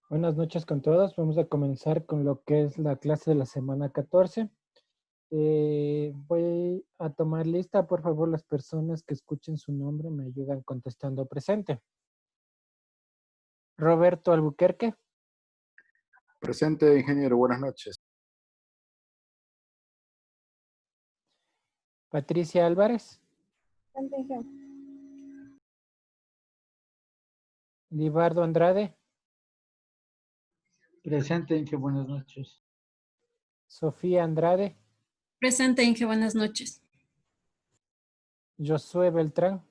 Buenas noches con todos. Vamos a comenzar con lo que es la clase de la semana 14. Voy a tomar lista, por favor, las personas que escuchen su nombre me ayudan contestando presente. Roberto Albuquerque. Presente, ingeniero. Buenas noches. Patricia Álvarez. Libardo Andrade. Presente, Inge, buenas noches. Sofía Andrade. Presente, Inge, buenas noches. Josué Beltrán.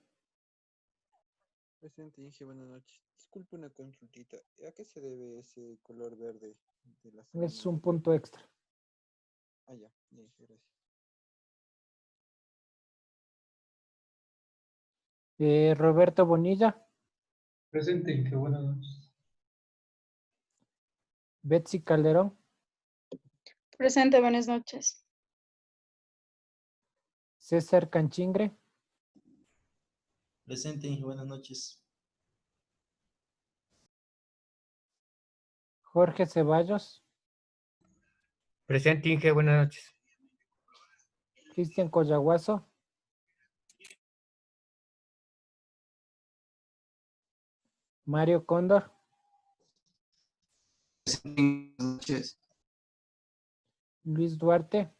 Presente, Inge, buenas noches. Disculpe una consultita. ¿A qué se debe ese color verde de la semana? Es un punto extra. Ah, ya, Inge, gracias. Roberto Bonilla. Presente, Inge, buenas noches. Betsy Calderón. Presente, buenas noches. César Canchingre. Presente, Inge, buenas noches. Jorge Ceballos. Presente, Inge, buenas noches. Cristian Collaguazo. Mario Cóndor. Presente, buenas noches. Luis Duarte.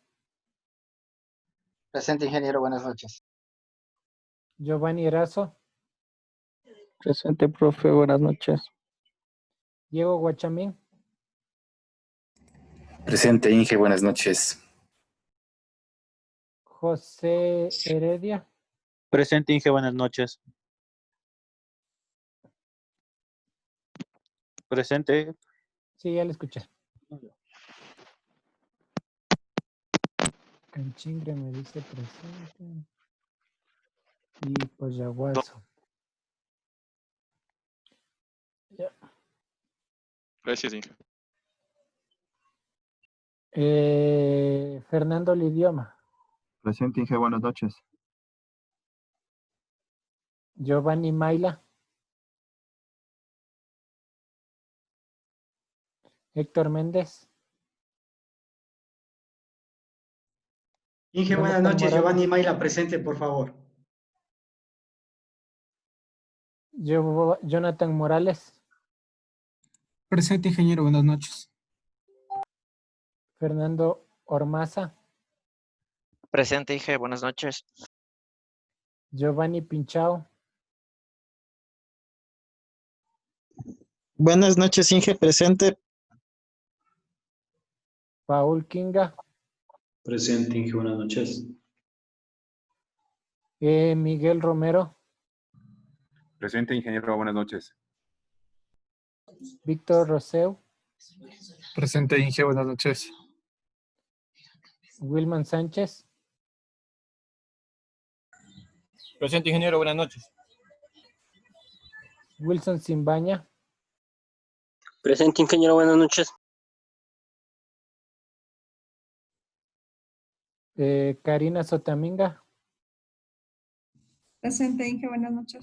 Presente, ingeniero, buenas noches. Giovanni Erazo. Presente, profe, buenas noches. Diego Guachamín. Presente, Inge, buenas noches. José Heredia. Presente, Inge, buenas noches. Presente. Sí, ya lo escuché. Canchingre me dice presente. Y Collaguazo. Ya. Gracias, Inge. Fernando Lidioma. Presente, Inge, buenas noches. Giovanni Maila. Héctor Méndez. Inge, buenas Jonathan noches. Morales. Giovanni Maila, presente, por favor. Jonathan Morales. Presente, ingeniero, buenas noches. Fernando Ormaza. Presente, Inge, buenas noches. Giovanni Pinchao. Buenas noches, Inge, presente. Paul Kinga. Presente, Inge, buenas noches. Miguel Romero. Presente, ingeniero, buenas noches. Víctor Roseu. Presente, Inge, buenas noches. Wilman Sánchez. Presente, ingeniero, buenas noches. Wilson Simbaña. Presente, ingeniero, buenas noches. Karina Sotaminga. Presente, Inge, buenas noches.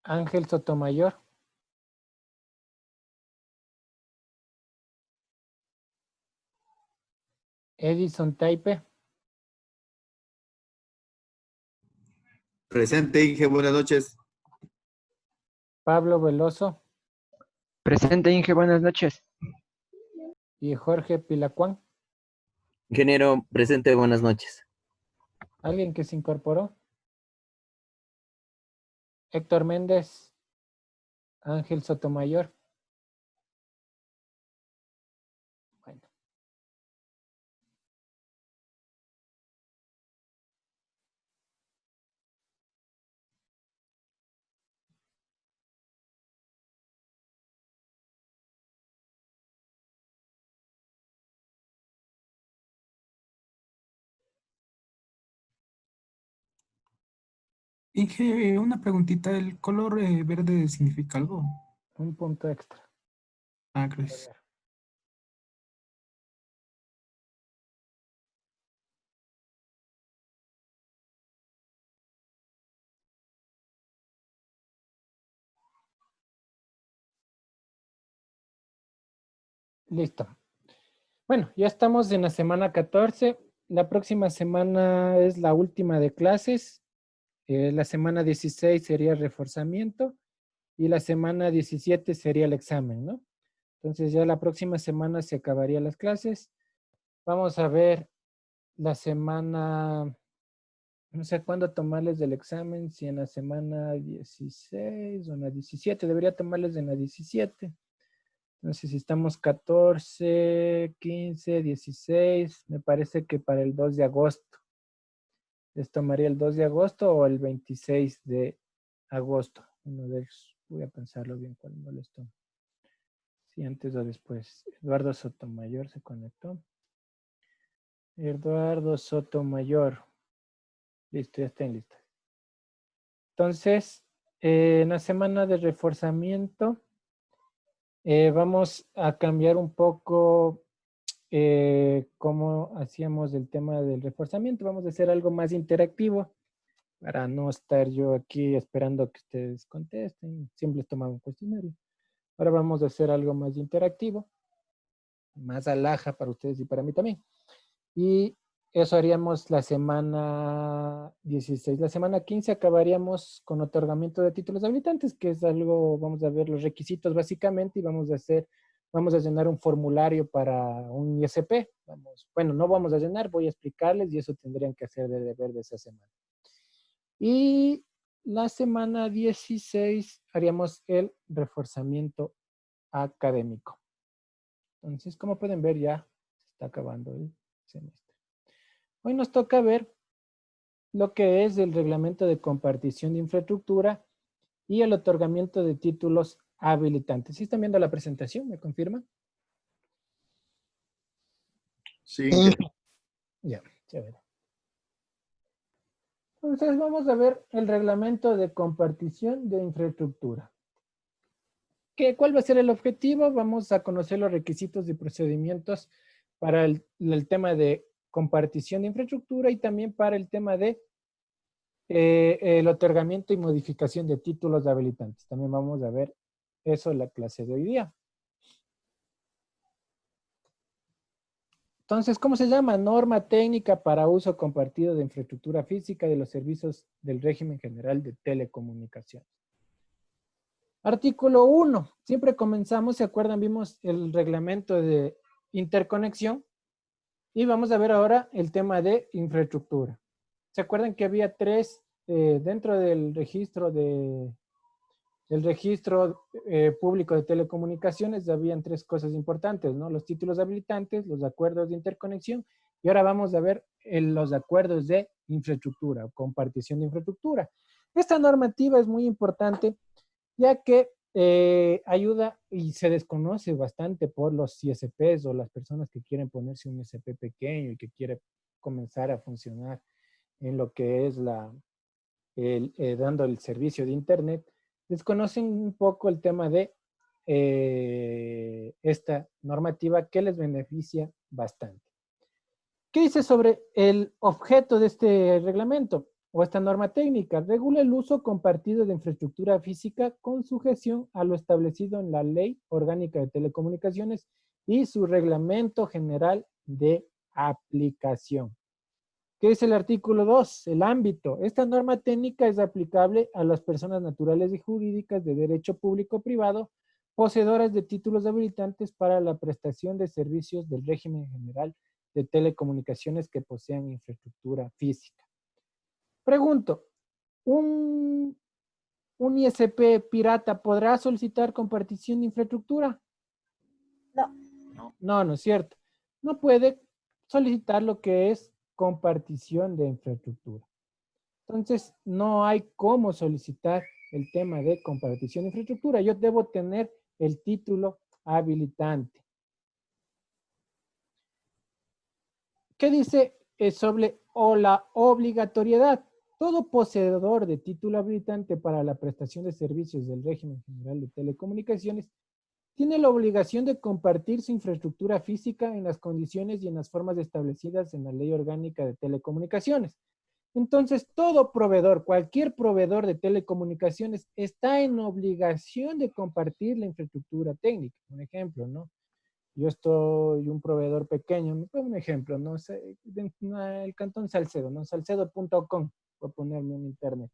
Ángel Sotomayor. Edison Taipe. Presente, Inge, buenas noches. Pablo Veloso. Presente, Inge, buenas noches. Y Jorge Pilacuán. Ingeniero, presente, buenas noches. ¿Alguien que se incorporó? Héctor Méndez. Ángel Sotomayor. Bueno. Inge, una preguntita, ¿el color verde significa algo? Un punto extra. Ah, gracias. Listo. Bueno, ya estamos en la semana 14. La próxima semana es la última de clases. La semana 16 sería reforzamiento y la semana 17 sería el examen, ¿no? Entonces ya la próxima semana se acabarían las clases. Vamos a ver la semana, no sé cuándo tomarles del examen, si en la semana 16 o en la 17, debería tomarles en la 17. Entonces, si estamos 14, 15, 16, me parece que para el 2 de agosto. Les tomaría el 2 de agosto o el 26 de agosto. Uno de ellos. Voy a pensarlo bien cuando les tomo. Si antes o después. Eduardo Sotomayor se conectó. Eduardo Sotomayor. Listo, ya está en lista. Entonces, en la semana de reforzamiento, vamos a cambiar un poco cómo hacíamos el tema del reforzamiento. Vamos a hacer algo más interactivo para no estar yo aquí esperando que ustedes contesten. Siempre les tomaba un cuestionario. Ahora vamos a hacer algo más interactivo, más alhaja para ustedes y para mí también. Y eso haríamos la semana 16. La semana 15 acabaríamos con otorgamiento de títulos habilitantes, que es algo, vamos a ver los requisitos básicamente y vamos a llenar un formulario para un ISP. Bueno, no vamos a llenar, voy a explicarles y eso tendrían que hacer de deber de esa semana. Y la semana 16 haríamos el reforzamiento académico. Entonces, como pueden ver, ya se está acabando el semestre. Hoy nos toca ver lo que es el reglamento de compartición de infraestructura y el otorgamiento de títulos habilitantes. ¿Sí están viendo la presentación? ¿Me confirman? Sí. Ya, chévere. Entonces vamos a ver el reglamento de compartición de infraestructura. ¿Cuál va a ser el objetivo? Vamos a conocer los requisitos y procedimientos para el tema de compartición de infraestructura y también para el tema de el otorgamiento y modificación de títulos de habilitantes. También vamos a ver eso en la clase de hoy día. Entonces, ¿cómo se llama? Norma técnica para uso compartido de infraestructura física de los servicios del régimen general de telecomunicaciones. Artículo 1. Siempre comenzamos, ¿se acuerdan? Vimos el reglamento de interconexión. Y vamos a ver ahora el tema de infraestructura. ¿Se acuerdan que había tres dentro del registro público de telecomunicaciones? Habían tres cosas importantes, ¿no? Los títulos habilitantes, los acuerdos de interconexión y ahora vamos a ver los acuerdos de infraestructura o compartición de infraestructura. Esta normativa es muy importante ya que ayuda y se desconoce bastante por los ISPs o las personas que quieren ponerse un ISP pequeño y que quiere comenzar a funcionar en lo que es dando el servicio de internet, desconocen un poco el tema de esta normativa que les beneficia bastante. ¿Qué dice sobre el objeto de este reglamento? O esta norma técnica, regula el uso compartido de infraestructura física con sujeción a lo establecido en la Ley Orgánica de Telecomunicaciones y su Reglamento General de Aplicación. ¿Qué dice el artículo 2? El ámbito. Esta norma técnica es aplicable a las personas naturales y jurídicas de derecho público o privado, poseedoras de títulos habilitantes para la prestación de servicios del régimen general de telecomunicaciones que posean infraestructura física. Pregunto, ¿un ISP pirata podrá solicitar compartición de infraestructura? No. No es cierto. No puede solicitar lo que es compartición de infraestructura. Entonces, no hay cómo solicitar el tema de compartición de infraestructura. Yo debo tener el título habilitante. ¿Qué dice sobre la obligatoriedad? todo poseedor de título habilitante para la prestación de servicios del régimen general de telecomunicaciones tiene la obligación de compartir su infraestructura física en las condiciones y en las formas establecidas en la Ley Orgánica de Telecomunicaciones. Entonces, todo proveedor, cualquier proveedor de telecomunicaciones está en obligación de compartir la infraestructura técnica. Un ejemplo, ¿no? Yo estoy un proveedor pequeño, me pongo un ejemplo, no sé, el Cantón Salcedo, ¿no? Salcedo.com, voy a ponerme en internet.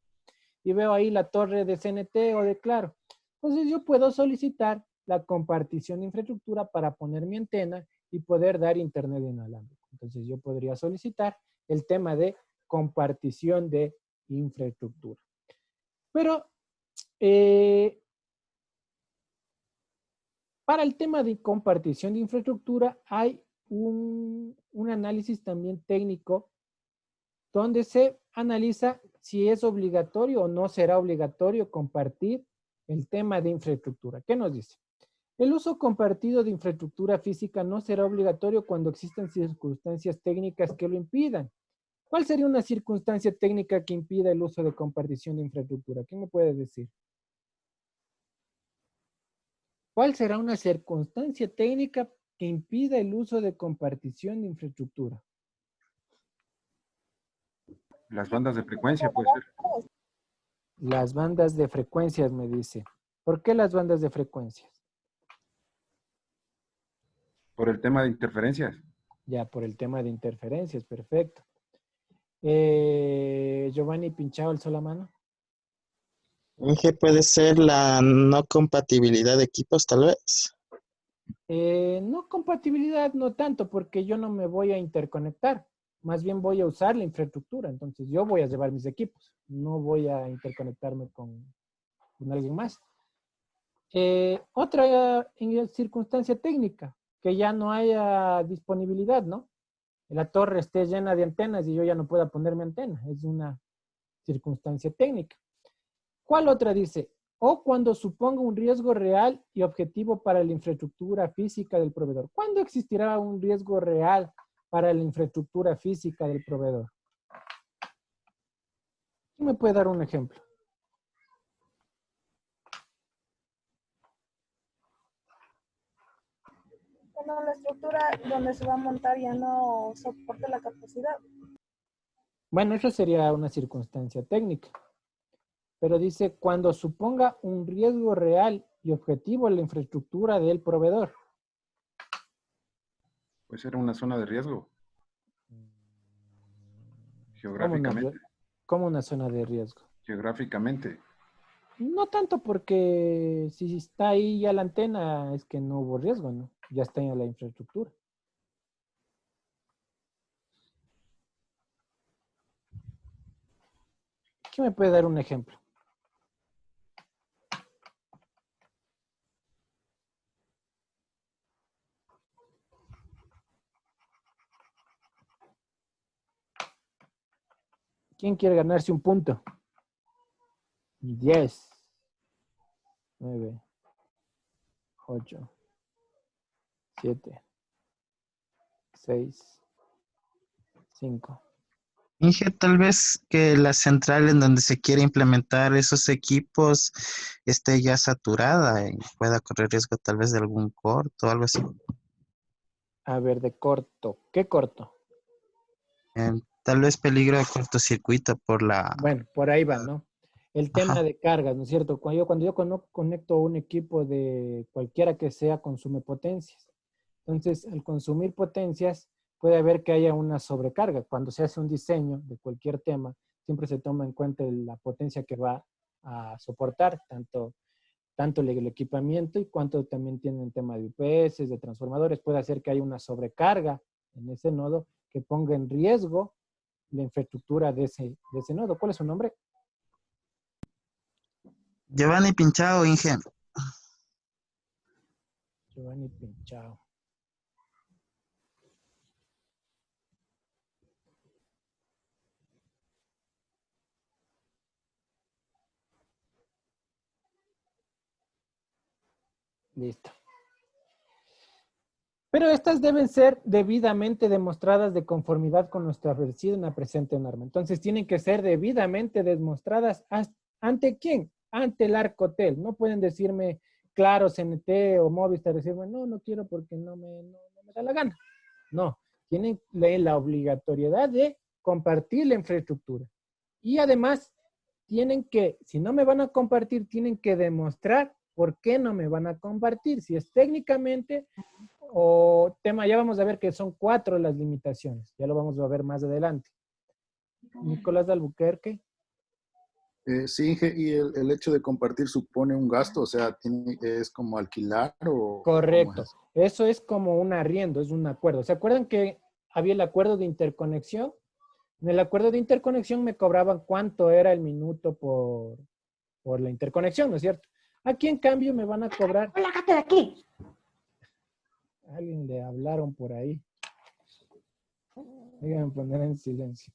Y veo ahí la torre de CNT o de Claro. Entonces yo puedo solicitar la compartición de infraestructura para poner mi antena y poder dar internet inalámbrico. Entonces yo podría solicitar el tema de compartición de infraestructura. Pero para el tema de compartición de infraestructura hay un análisis también técnico donde se analiza si es obligatorio o no será obligatorio compartir el tema de infraestructura. ¿Qué nos dice? El uso compartido de infraestructura física no será obligatorio cuando existan circunstancias técnicas que lo impidan. ¿Cuál sería una circunstancia técnica que impida el uso de compartición de infraestructura? ¿Quién me puede decir? ¿Cuál será una circunstancia técnica que impida el uso de compartición de infraestructura? Las bandas de frecuencia, puede ser. Las bandas de frecuencias, me dice. ¿Por qué las bandas de frecuencias? Por el tema de interferencias. Ya, por el tema de interferencias, perfecto. Giovanni Pinchao, alzó la mano. Inge, puede ser la no compatibilidad de equipos, tal vez. No compatibilidad, no tanto, porque yo no me voy a interconectar. Más bien voy a usar la infraestructura. Entonces yo voy a llevar mis equipos. No voy a interconectarme con alguien más. Otra circunstancia técnica, que ya no haya disponibilidad, ¿no? La torre esté llena de antenas y yo ya no pueda ponerme antena. Es una circunstancia técnica. ¿Cuál otra dice? O cuando suponga un riesgo real y objetivo para la infraestructura física del proveedor. ¿Cuándo existirá un riesgo real para la infraestructura física del proveedor? ¿Quién me puede dar un ejemplo? Cuando la estructura donde se va a montar ya no soporta la capacidad. Bueno, eso sería una circunstancia técnica. Pero dice, cuando suponga un riesgo real y objetivo en la infraestructura del proveedor. Puede ser una zona de riesgo. Geográficamente. ¿Cómo una zona de riesgo? Geográficamente. No tanto porque si está ahí ya la antena es que no hubo riesgo, ¿no? Ya está en la infraestructura. ¿Quién me puede dar un ejemplo? ¿Quién quiere ganarse un punto? 10, 9, 8, 7, 6, 5. Inge, tal vez que la central en donde se quiere implementar esos equipos esté ya saturada y pueda correr riesgo tal vez de algún corto o algo así. A ver, de corto. ¿Qué corto? Tal vez peligro de cortocircuito por la... Bueno, por ahí va, ¿no? El tema de cargas, ¿no es cierto? Cuando yo conecto un equipo de cualquiera que sea, consume potencias. Entonces, al consumir potencias, puede haber que haya una sobrecarga. Cuando se hace un diseño de cualquier tema, siempre se toma en cuenta la potencia que va a soportar, tanto el equipamiento y cuánto también tiene el tema de UPS, de transformadores. Puede hacer que haya una sobrecarga en ese nodo que ponga en riesgo la infraestructura de ese nodo. ¿Cuál es su nombre? Giovanni Pinchao, Inge. Giovanni Pinchao. Listo. Pero estas deben ser debidamente demostradas de conformidad con lo establecido en la presente norma. Entonces tienen que ser debidamente demostradas ¿ante quién? Ante el Arcotel. No pueden decirme, claro, CNT o Movistar, decirme, no quiero porque no me da la gana. No, tienen la obligatoriedad de compartir la infraestructura. Y además, tienen que, si no me van a compartir, tienen que demostrar por qué no me van a compartir. Si es técnicamente o tema, ya vamos a ver que son 4 las limitaciones. Ya lo vamos a ver más adelante. Nicolás de Albuquerque. Sí, Inge, ¿y el hecho de compartir supone un gasto? O sea, ¿es como alquilar o...? Correcto. Eso es como un arriendo, es un acuerdo. ¿Se acuerdan que había el acuerdo de interconexión? En el acuerdo de interconexión me cobraban cuánto era el minuto por la interconexión, ¿no es cierto? Aquí, en cambio, me van a cobrar... ¡Relájate de aquí! Alguien le hablaron por ahí. Déjenme poner en silencio.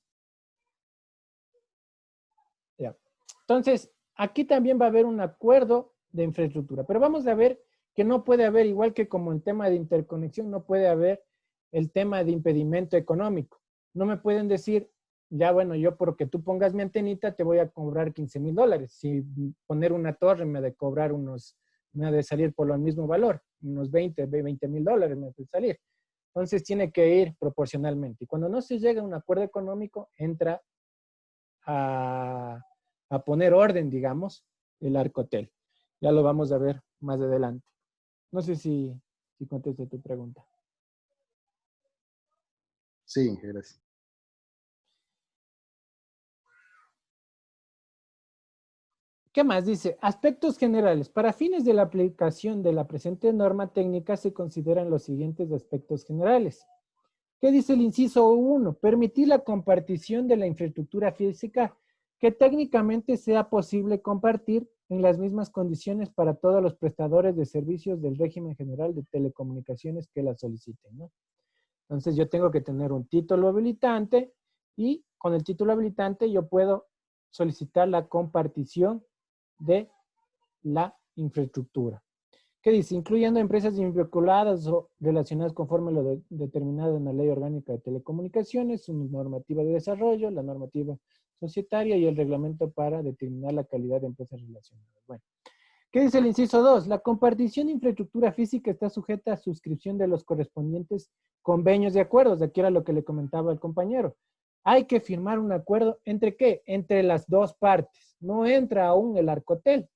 Ya. Entonces, aquí también va a haber un acuerdo de infraestructura, pero vamos a ver que no puede haber, igual que como en tema de interconexión, no puede haber el tema de impedimento económico. No me pueden decir, ya bueno, yo porque tú pongas mi antenita te voy a cobrar $15,000. Si poner una torre me ha de cobrar me ha de salir por el mismo valor, unos $20,000 me ha de salir. Entonces tiene que ir proporcionalmente. Y cuando no se llega a un acuerdo económico, entra a poner orden, digamos, el Arcotel. Ya lo vamos a ver más adelante. No sé si contesté tu pregunta. Sí, gracias. ¿Qué más? Dice, aspectos generales. Para fines de la aplicación de la presente norma técnica se consideran los siguientes aspectos generales. ¿Qué dice el inciso 1? Permitir la compartición de la infraestructura física que técnicamente sea posible compartir en las mismas condiciones para todos los prestadores de servicios del régimen general de telecomunicaciones que la soliciten, ¿no? Entonces yo tengo que tener un título habilitante y con el título habilitante yo puedo solicitar la compartición de la infraestructura. ¿Qué dice? Incluyendo empresas vinculadas o relacionadas conforme a lo determinado en la Ley Orgánica de Telecomunicaciones, su normativa de desarrollo, la normativa societaria y el reglamento para determinar la calidad de empresas relacionadas. Bueno, ¿qué dice el inciso 2? La compartición de infraestructura física está sujeta a suscripción de los correspondientes convenios de acuerdos. De aquí era lo que le comentaba el compañero. Hay que firmar un acuerdo ¿entre qué? Entre las dos partes. No entra aún el Arcotel.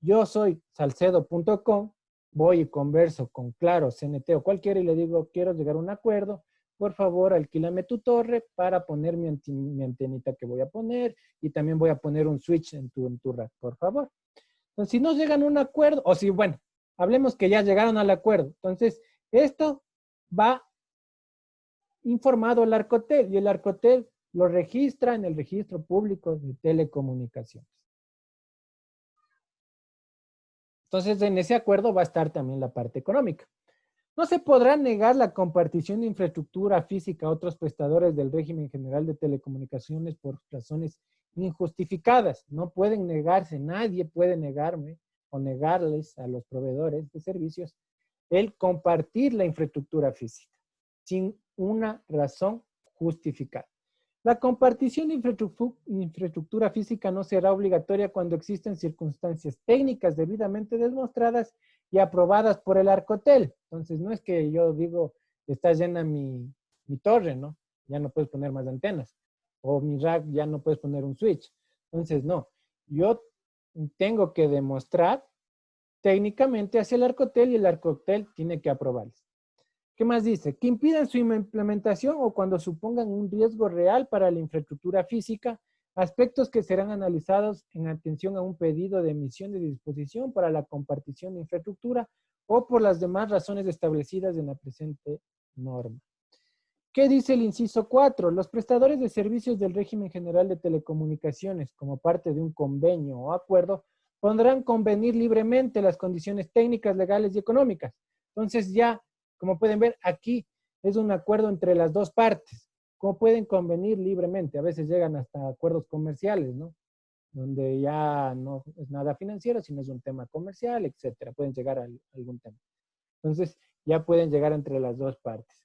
Yo soy salcedo.com, voy y converso con Claro, CNT o cualquiera y le digo, quiero llegar a un acuerdo, por favor, alquílame tu torre para poner mi antenita que voy a poner y también voy a poner un switch en tu rack, por favor. Entonces, si no llegan a un acuerdo, o si, bueno, hablemos que ya llegaron al acuerdo. Entonces, esto va informado al Arcotel y el Arcotel lo registra en el registro público de telecomunicaciones. Entonces, en ese acuerdo va a estar también la parte económica. No se podrá negar la compartición de infraestructura física a otros prestadores del régimen general de telecomunicaciones por razones injustificadas. No pueden negarse, nadie puede negarme o negarles a los proveedores de servicios el compartir la infraestructura física sin una razón justificada. La compartición de infraestructura física no será obligatoria cuando existen circunstancias técnicas debidamente demostradas y aprobadas por el Arcotel. Entonces, no es que yo digo, está llena mi torre, ¿no? Ya no puedes poner más antenas. O mi rack, ya no puedes poner un switch. Entonces, no. Yo tengo que demostrar técnicamente hacia el Arcotel y el Arcotel tiene que aprobarles. ¿Qué más dice? Que impidan su implementación o cuando supongan un riesgo real para la infraestructura física, aspectos que serán analizados en atención a un pedido de emisión de disposición para la compartición de infraestructura o por las demás razones establecidas en la presente norma. ¿Qué dice el inciso 4? Los prestadores de servicios del régimen general de telecomunicaciones, como parte de un convenio o acuerdo, podrán convenir libremente las condiciones técnicas, legales y económicas. Entonces ya, como pueden ver, aquí es un acuerdo entre las dos partes. ¿Cómo pueden convenir libremente? A veces llegan hasta acuerdos comerciales, ¿no? Donde ya no es nada financiero, sino es un tema comercial, etcétera. Pueden llegar a algún tema. Entonces, ya pueden llegar entre las dos partes.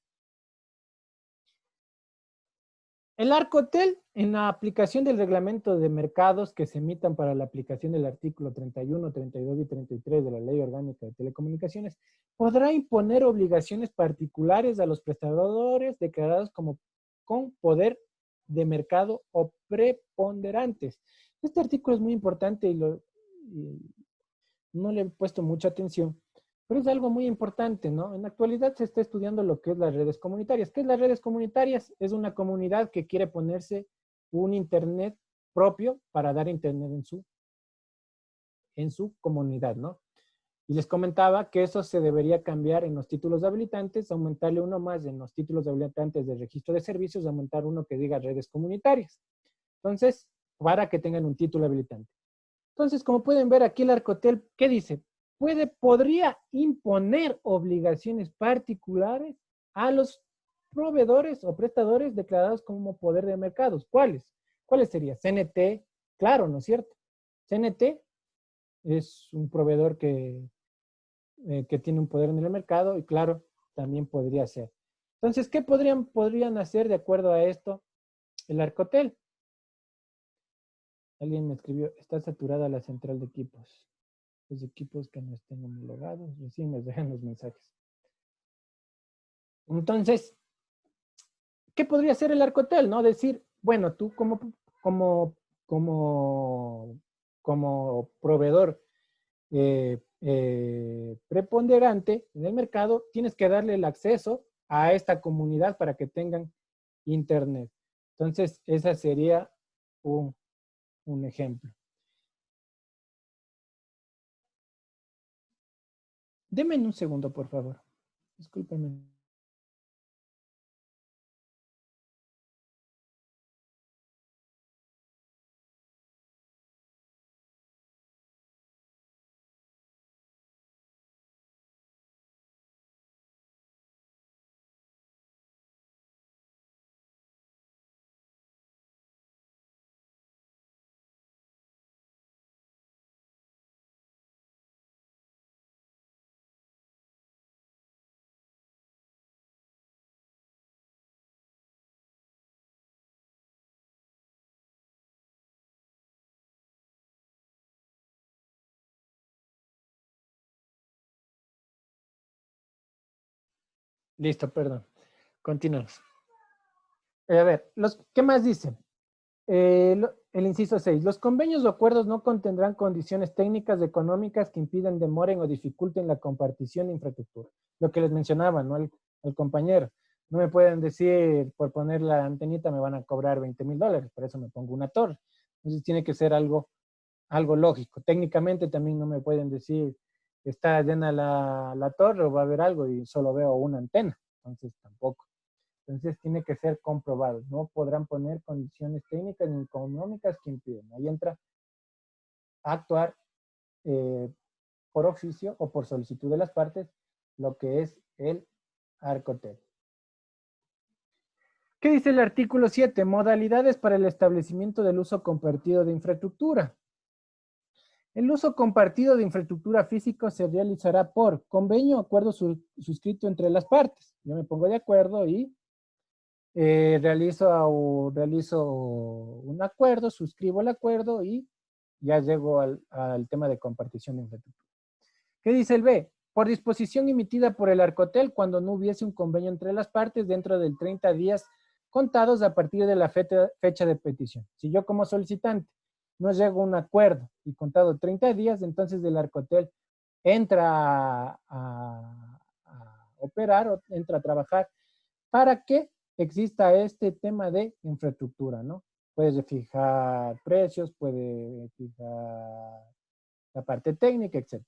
El Arcotel, en la aplicación del reglamento de mercados que se emitan para la aplicación del artículo 31, 32 y 33 de la Ley Orgánica de Telecomunicaciones, podrá imponer obligaciones particulares a los prestadores declarados como con poder de mercado o preponderantes. Este artículo es muy importante y no le he puesto mucha atención, pero es algo muy importante, ¿no? En la actualidad se está estudiando lo que es las redes comunitarias. ¿Qué es las redes comunitarias? Es una comunidad que quiere ponerse un internet propio para dar internet en su comunidad, ¿no? Y les comentaba que eso se debería cambiar en los títulos habilitantes, aumentarle uno más en los títulos habilitantes del registro de servicios, aumentar uno que diga redes comunitarias. Entonces, para que tengan un título habilitante. Entonces, como pueden ver aquí el Arcotel, ¿qué dice? Podría imponer obligaciones particulares a los proveedores o prestadores declarados como poder de mercados. ¿Cuáles? ¿Cuáles serían? CNT, claro, ¿no es cierto? CNT es un proveedor que tiene un poder en el mercado y claro, también podría ser. Entonces, ¿qué podrían hacer de acuerdo a esto el Arcotel? Alguien me escribió, está saturada la central de equipos. Los equipos que no estén homologados, recién me dejan los mensajes. Entonces, ¿qué podría hacer el Arcotel? ¿No? Decir, bueno, tú como proveedor preponderante en el mercado, tienes que darle el acceso a esta comunidad para que tengan internet. Entonces, esa sería un ejemplo. Denme un segundo, por favor. Discúlpenme. Listo, perdón. Continuamos. A ver, ¿qué más dice? El inciso 6. Los convenios o acuerdos no contendrán condiciones técnicas económicas que impidan, demoren o dificulten la compartición de infraestructura. Lo que les mencionaba, ¿no? El compañero. No me pueden decir, por poner la antenita me van a cobrar $20,000, por eso me pongo una torre. Entonces tiene que ser algo lógico. Técnicamente también no me pueden decir, está llena la torre o va a haber algo y solo veo una antena. Entonces tampoco. Entonces tiene que ser comprobado. No podrán poner condiciones técnicas ni económicas que impiden. Ahí entra a actuar por oficio o por solicitud de las partes, lo que es el Arcotel. ¿Qué dice el artículo 7? Modalidades para el establecimiento del uso compartido de infraestructura. El uso compartido de infraestructura física se realizará por convenio o acuerdo suscrito entre las partes. Yo me pongo de acuerdo y realizo un acuerdo, suscribo el acuerdo y ya llego al tema de compartición de infraestructura. ¿Qué dice el B? Por disposición emitida por el Arcotel cuando no hubiese un convenio entre las partes dentro de 30 días contados a partir de la fecha de petición. Si yo como solicitante no llego a un acuerdo y contado 30 días, entonces el Arcotel entra a operar o entra a trabajar para que exista este tema de infraestructura, ¿no? Puede fijar precios, puede fijar la parte técnica, etc.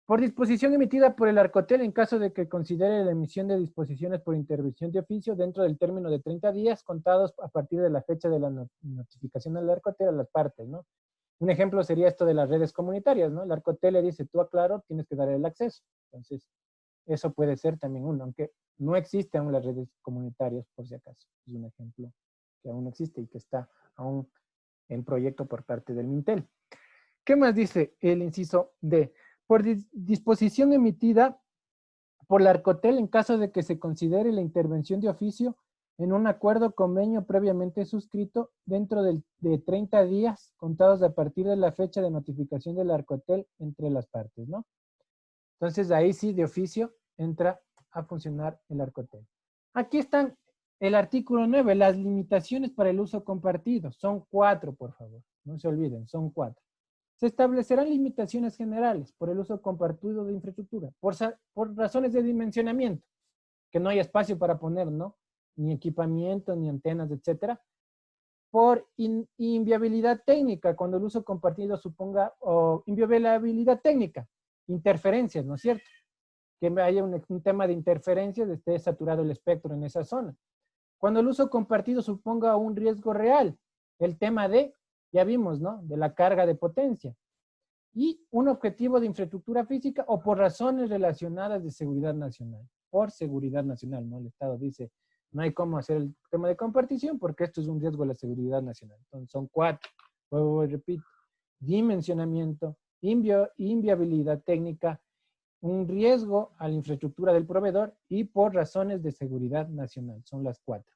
Por disposición emitida por el Arcotel en caso de que considere la emisión de disposiciones por intervención de oficio dentro del término de 30 días contados a partir de la fecha de la notificación del Arcotel a las partes, ¿no? Un ejemplo sería esto de las redes comunitarias, ¿no? El Arcotel le dice, tú aclaro, tienes que darle el acceso. Entonces, eso puede ser también uno, aunque no existe aún las redes comunitarias, por si acaso. Es un ejemplo que aún no existe y que está aún en proyecto por parte del Mintel. ¿Qué más dice el inciso D? Por disposición emitida por la Arcotel en caso de que se considere la intervención de oficio en un acuerdo o convenio previamente suscrito dentro de 30 días contados a partir de la fecha de notificación de la Arcotel entre las partes, ¿no? Entonces ahí sí de oficio entra a funcionar el Arcotel. Aquí están el artículo 9, las limitaciones para el uso compartido. Son 4, por favor, no se olviden, son 4. Se establecerán limitaciones generales por el uso compartido de infraestructura, por razones de dimensionamiento, que no hay espacio para poner, ¿no? Ni equipamiento, ni antenas, etcétera. Por inviabilidad técnica, cuando el uso compartido suponga, o inviabilidad técnica, interferencias, ¿no es cierto? Que haya un tema de interferencias, esté saturado el espectro en esa zona. Cuando el uso compartido suponga un riesgo real, el tema de, ya vimos, ¿no? De la carga de potencia. Y un objetivo de infraestructura física o por razones relacionadas de seguridad nacional. Por seguridad nacional, ¿no? El Estado dice, no hay cómo hacer el tema de compartición porque esto es un riesgo de la seguridad nacional. Entonces son 4. Luego repito, dimensionamiento, inviabilidad técnica, un riesgo a la infraestructura del proveedor y por razones de seguridad nacional. Son las 4.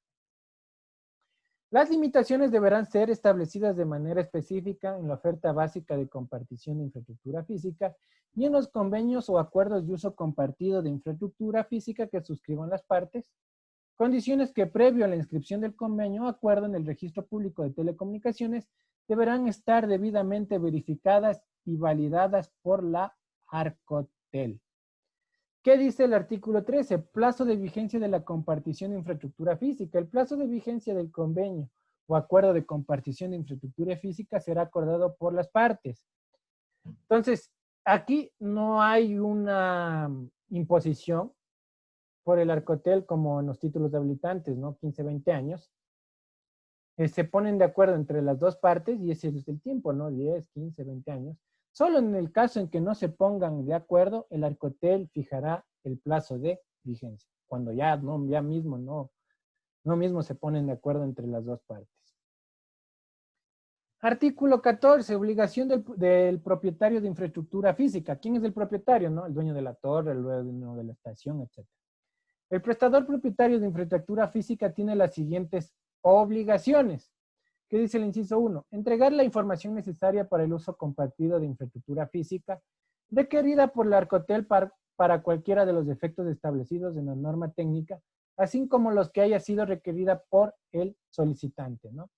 Las limitaciones deberán ser establecidas de manera específica en la oferta básica de compartición de infraestructura física y en los convenios o acuerdos de uso compartido de infraestructura física que suscriban las partes, condiciones que previo a la inscripción del convenio o acuerdo en el registro público de telecomunicaciones deberán estar debidamente verificadas y validadas por la Arcotel. ¿Qué dice el artículo 13? Plazo de vigencia de la compartición de infraestructura física. El plazo de vigencia del convenio o acuerdo de compartición de infraestructura física será acordado por las partes. Entonces, aquí no hay una imposición por el Arcotel como en los títulos habilitantes, ¿no? 15, 20 años. Se ponen de acuerdo entre las dos partes y ese es el tiempo, ¿no? 10, 15, 20 años. Solo en el caso en que no se pongan de acuerdo, el Arcotel fijará el plazo de vigencia. Cuando ya mismo se ponen de acuerdo entre las dos partes. Artículo 14, obligación del propietario de infraestructura física. ¿Quién es el propietario? ¿No? El dueño de la torre, el dueño de la estación, etc. El prestador propietario de infraestructura física tiene las siguientes obligaciones. ¿Qué dice el inciso 1? Entregar la información necesaria para el uso compartido de infraestructura física requerida por la Arcotel para cualquiera de los efectos establecidos en la norma técnica, así como los que haya sido requerida por el solicitante, ¿no?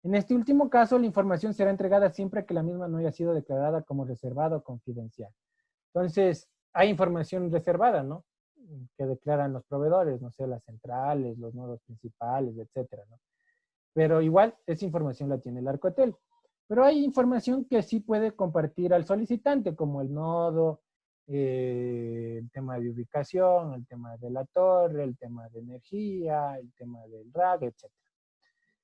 En este último caso, la información será entregada siempre que la misma no haya sido declarada como reservada o confidencial. Entonces, hay información reservada, ¿no? Que declaran los proveedores, no sé, las centrales, los nodos principales, etcétera, ¿no? Pero igual, esa información la tiene el Arcotel. Pero hay información que sí puede compartir al solicitante, como el nodo, el tema de ubicación, el tema de la torre, el tema de energía, el tema del rack, etc.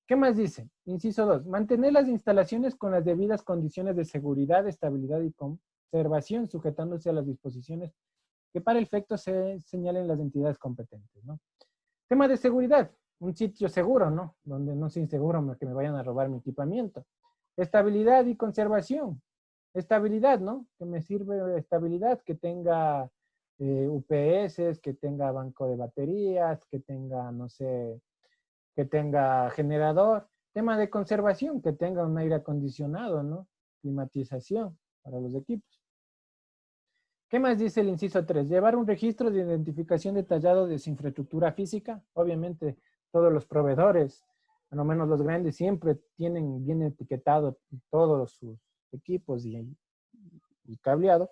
¿Qué más dice? Inciso 2. Mantener las instalaciones con las debidas condiciones de seguridad, estabilidad y conservación, sujetándose a las disposiciones que para el efecto se señalen las entidades competentes, ¿no? Tema de seguridad. Un sitio seguro, ¿no? Donde no sea inseguro que me vayan a robar mi equipamiento. Estabilidad y conservación. Estabilidad, ¿no? Que me sirve estabilidad, que tenga UPS, que tenga banco de baterías, que tenga, no sé, que tenga generador. Tema de conservación, que tenga un aire acondicionado, ¿no? Climatización para los equipos. ¿Qué más dice el inciso 3? Llevar un registro de identificación detallado de su infraestructura física. Obviamente, todos los proveedores, al menos los grandes, siempre tienen bien etiquetado todos sus equipos y cableado.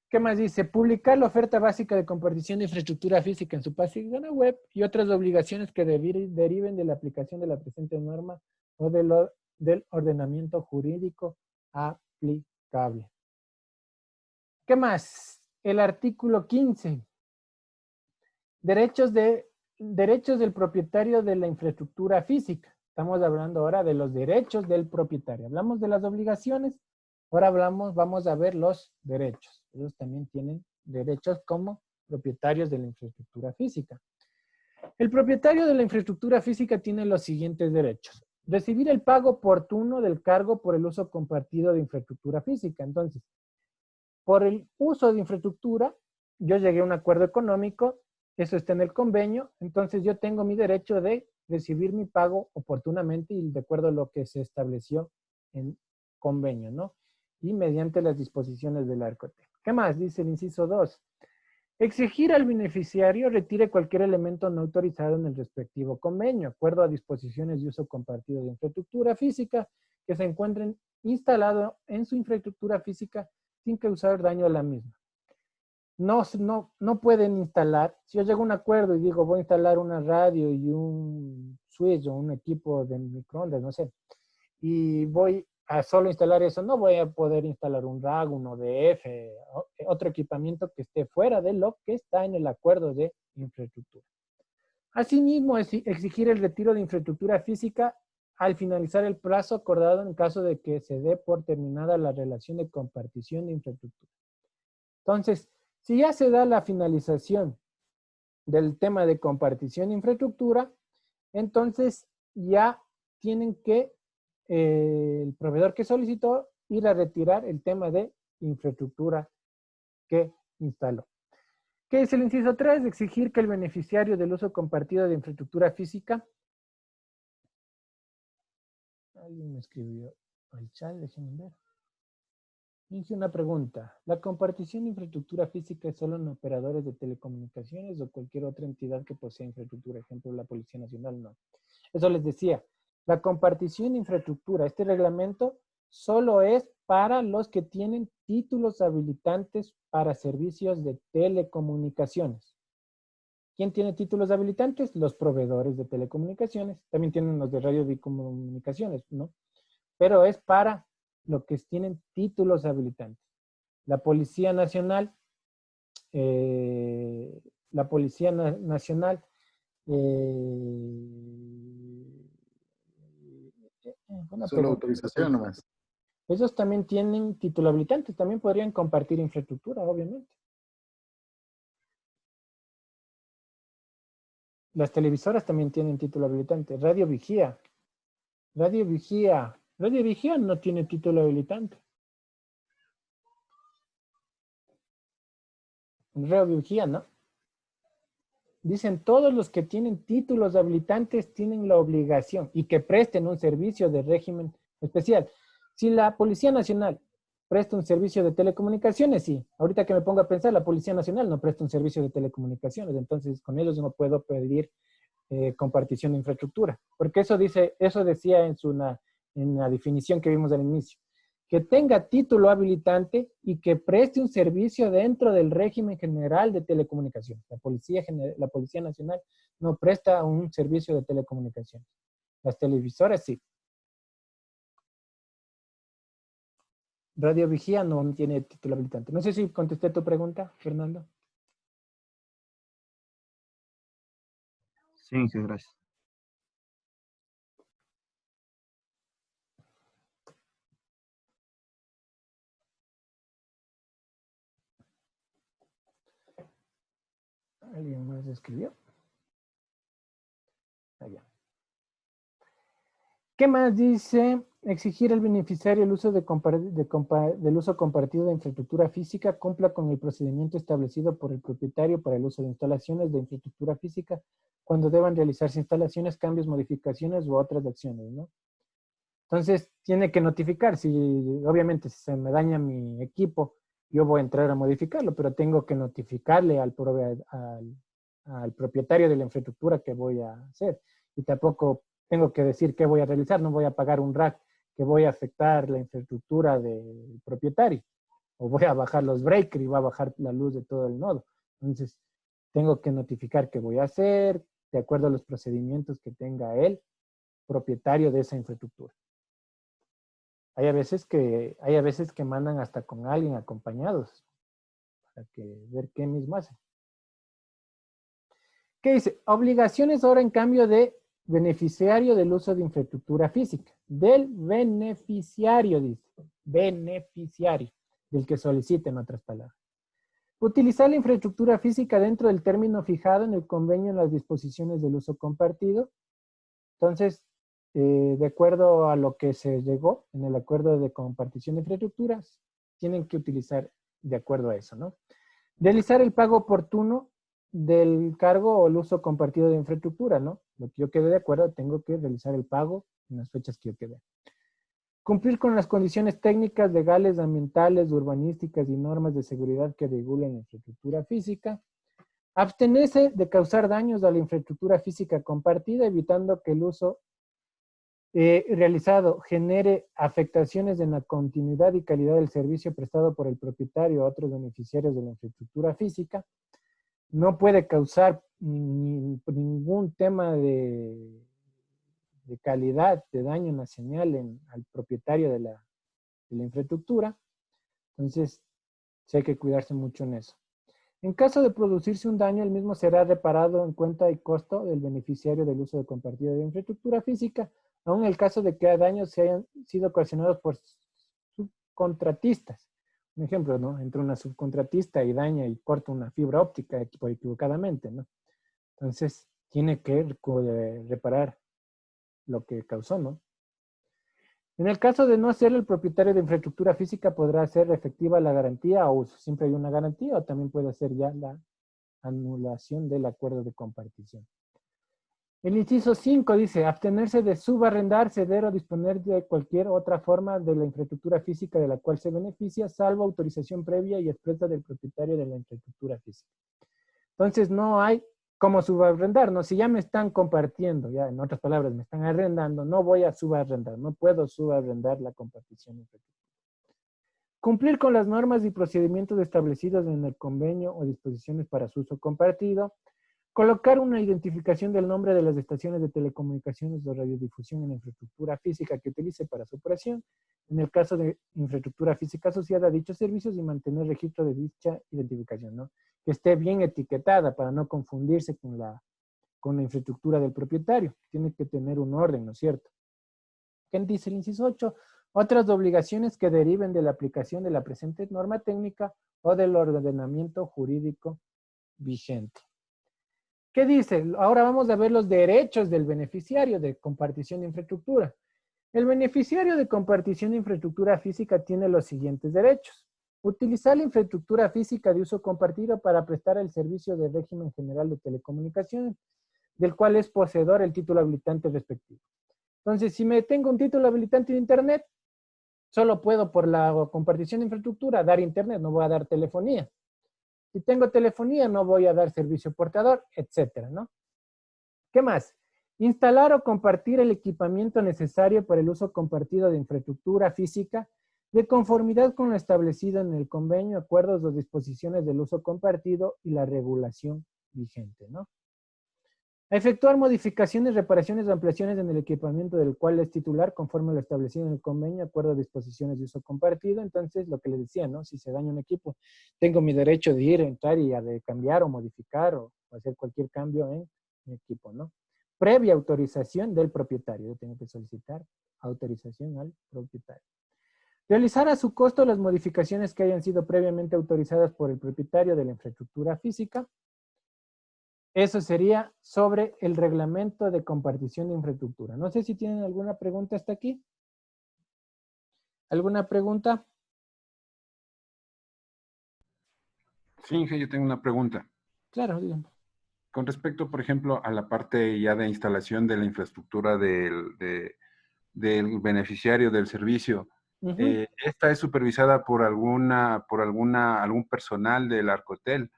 ¿Qué más dice? Publicar la oferta básica de compartición de infraestructura física en su página web y otras obligaciones que deriven de la aplicación de la presente norma o del ordenamiento jurídico aplicable. ¿Qué más? El artículo 15. Derechos del propietario de la infraestructura física. Estamos hablando ahora de los derechos del propietario. Hablamos de las obligaciones, ahora vamos a ver los derechos. Ellos también tienen derechos como propietarios de la infraestructura física. El propietario de la infraestructura física tiene los siguientes derechos. Recibir el pago oportuno del cargo por el uso compartido de infraestructura física. Entonces, por el uso de infraestructura, yo llegué a un acuerdo económico, eso está en el convenio, entonces yo tengo mi derecho de recibir mi pago oportunamente y de acuerdo a lo que se estableció en convenio, ¿no? Y mediante las disposiciones del ARCOTEC. ¿Qué más? Dice el inciso 2. Exigir al beneficiario retire cualquier elemento no autorizado en el respectivo convenio, acuerdo a disposiciones de uso compartido de infraestructura física que se encuentren instalado en su infraestructura física sin causar daño a la misma. No pueden instalar, si yo llego a un acuerdo y digo voy a instalar una radio y un switch o un equipo de microondas, no sé, y voy a solo instalar eso, no voy a poder instalar un RAG, un ODF, otro equipamiento que esté fuera de lo que está en el acuerdo de infraestructura. Asimismo, exigir el retiro de infraestructura física al finalizar el plazo acordado en caso de que se dé por terminada la relación de compartición de infraestructura. Entonces, si ya se da la finalización del tema de compartición de infraestructura, entonces ya tienen que el proveedor que solicitó ir a retirar el tema de infraestructura que instaló. ¿Qué es el inciso 3? Exigir que el beneficiario del uso compartido de infraestructura física. Alguien me escribió al chat, déjenme ver. Hice una pregunta. ¿La compartición de infraestructura física es solo en operadores de telecomunicaciones o cualquier otra entidad que posea infraestructura? Ejemplo, la Policía Nacional, no. Eso les decía. La compartición de infraestructura, este reglamento, solo es para los que tienen títulos habilitantes para servicios de telecomunicaciones. ¿Quién tiene títulos habilitantes? Los proveedores de telecomunicaciones. También tienen los de radiocomunicaciones, ¿no? Pero es para los que tienen títulos habilitantes. La Policía Nacional, Solo autorización nomás. Ellos también tienen título habilitante, también podrían compartir infraestructura, obviamente. Las televisoras también tienen título habilitante. Radio Vigía no tiene título habilitante. Radio Vigía, ¿no? Dicen todos los que tienen títulos habilitantes tienen la obligación y que presten un servicio de régimen especial. Si la Policía Nacional presta un servicio de telecomunicaciones, sí. Ahorita que me pongo a pensar, la Policía Nacional no presta un servicio de telecomunicaciones, entonces con ellos no puedo pedir compartición de infraestructura. Porque eso decía en la definición que vimos al inicio. Que tenga título habilitante y que preste un servicio dentro del régimen general de telecomunicaciones. La Policía Nacional no presta un servicio de telecomunicaciones. Las televisoras sí. Radio Vigía no tiene título habilitante. No sé si contesté tu pregunta, Fernando. Sí, gracias. ¿Alguien más escribió? Allá. ¿Qué más dice? Exigir al beneficiario el uso del uso compartido de infraestructura física cumpla con el procedimiento establecido por el propietario para el uso de instalaciones de infraestructura física cuando deban realizarse instalaciones, cambios, modificaciones u otras acciones, ¿no? Entonces, tiene que notificar. Obviamente, si se me daña mi equipo, yo voy a entrar a modificarlo, pero tengo que notificarle al propietario de la infraestructura que voy a hacer. Y tampoco tengo que decir qué voy a realizar. No voy a pagar un rack que voy a afectar la infraestructura del propietario. O voy a bajar los breakers y va a bajar la luz de todo el nodo. Entonces, tengo que notificar qué voy a hacer de acuerdo a los procedimientos que tenga el propietario de esa infraestructura. Hay a veces que mandan hasta con alguien acompañados para ver qué mismo hacen. ¿Qué dice? Obligaciones ahora en cambio de beneficiario del uso de infraestructura física. Del beneficiario, dice. Beneficiario. Del que solicite, en otras palabras. Utilizar la infraestructura física dentro del término fijado en el convenio en las disposiciones del uso compartido. Entonces, de acuerdo a lo que se llegó en el acuerdo de compartición de infraestructuras, tienen que utilizar de acuerdo a eso, ¿no? Realizar el pago oportuno del cargo o el uso compartido de infraestructura, ¿no? Lo que yo quede de acuerdo, tengo que realizar el pago en las fechas que yo quede. Cumplir con las condiciones técnicas, legales, ambientales, urbanísticas y normas de seguridad que regulen la infraestructura física. Abstenerse de causar daños a la infraestructura física compartida, evitando que el uso realizado genere afectaciones en la continuidad y calidad del servicio prestado por el propietario a otros beneficiarios de la infraestructura física. No puede causar ningún tema de calidad, de daño en la señal al propietario de la infraestructura. Entonces, sí hay que cuidarse mucho en eso. En caso de producirse un daño, el mismo será reparado en cuenta y costo del beneficiario del uso de compartido de infraestructura física, aun en el caso de que daños se hayan sido ocasionados por subcontratistas. Un ejemplo, ¿no? Entra una subcontratista y daña y corta una fibra óptica equivocadamente, ¿no? Entonces, tiene que reparar lo que causó, ¿no? En el caso de no ser el propietario de infraestructura física, podrá ser efectiva la garantía o uso. Siempre hay una garantía o también puede ser ya la anulación del acuerdo de compartición. El inciso 5 dice, abstenerse de subarrendar, ceder o disponer de cualquier otra forma de la infraestructura física de la cual se beneficia, salvo autorización previa y expresa del propietario de la infraestructura física. Entonces, no hay como subarrendar, ¿no? Si ya me están compartiendo, ya en otras palabras, me están arrendando, no voy a subarrendar, no puedo subarrendar la compartición infraestructura. Cumplir con las normas y procedimientos establecidos en el convenio o disposiciones para su uso compartido. Colocar una identificación del nombre de las estaciones de telecomunicaciones o radiodifusión en la infraestructura física que utilice para su operación, en el caso de infraestructura física asociada a dichos servicios, y mantener registro de dicha identificación, ¿no? Que esté bien etiquetada para no confundirse con la infraestructura del propietario. Tiene que tener un orden, ¿no es cierto? ¿Qué dice el inciso 8? Otras obligaciones que deriven de la aplicación de la presente norma técnica o del ordenamiento jurídico vigente. ¿Qué dice? Ahora vamos a ver los derechos del beneficiario de compartición de infraestructura. El beneficiario de compartición de infraestructura física tiene los siguientes derechos. Utilizar la infraestructura física de uso compartido para prestar el servicio de régimen general de telecomunicaciones, del cual es poseedor el título habilitante respectivo. Entonces, si me tengo un título habilitante de Internet, solo puedo por la compartición de infraestructura dar Internet, no voy a dar telefonía. Si tengo telefonía, no voy a dar servicio portador, etcétera, ¿no? ¿Qué más? Instalar o compartir el equipamiento necesario para el uso compartido de infraestructura física de conformidad con lo establecido en el convenio, acuerdos o disposiciones del uso compartido y la regulación vigente, ¿no? A efectuar modificaciones, reparaciones o ampliaciones en el equipamiento del cual es titular conforme a lo establecido en el convenio, acuerdo o disposiciones de uso compartido. Entonces, lo que les decía, ¿no? Si se daña un equipo, tengo mi derecho de ir, entrar y de cambiar o modificar o hacer cualquier cambio en mi equipo, ¿no? Previa autorización del propietario. Yo tengo que solicitar autorización al propietario. Realizar a su costo las modificaciones que hayan sido previamente autorizadas por el propietario de la infraestructura física. Eso sería sobre el reglamento de compartición de infraestructura. No sé si tienen alguna pregunta hasta aquí. ¿Alguna pregunta? Sí, Inge, yo tengo una pregunta. Claro, dígame. Con respecto, por ejemplo, a la parte ya de instalación de la infraestructura del beneficiario del servicio, ¿esta es supervisada por algún personal del Arcotel?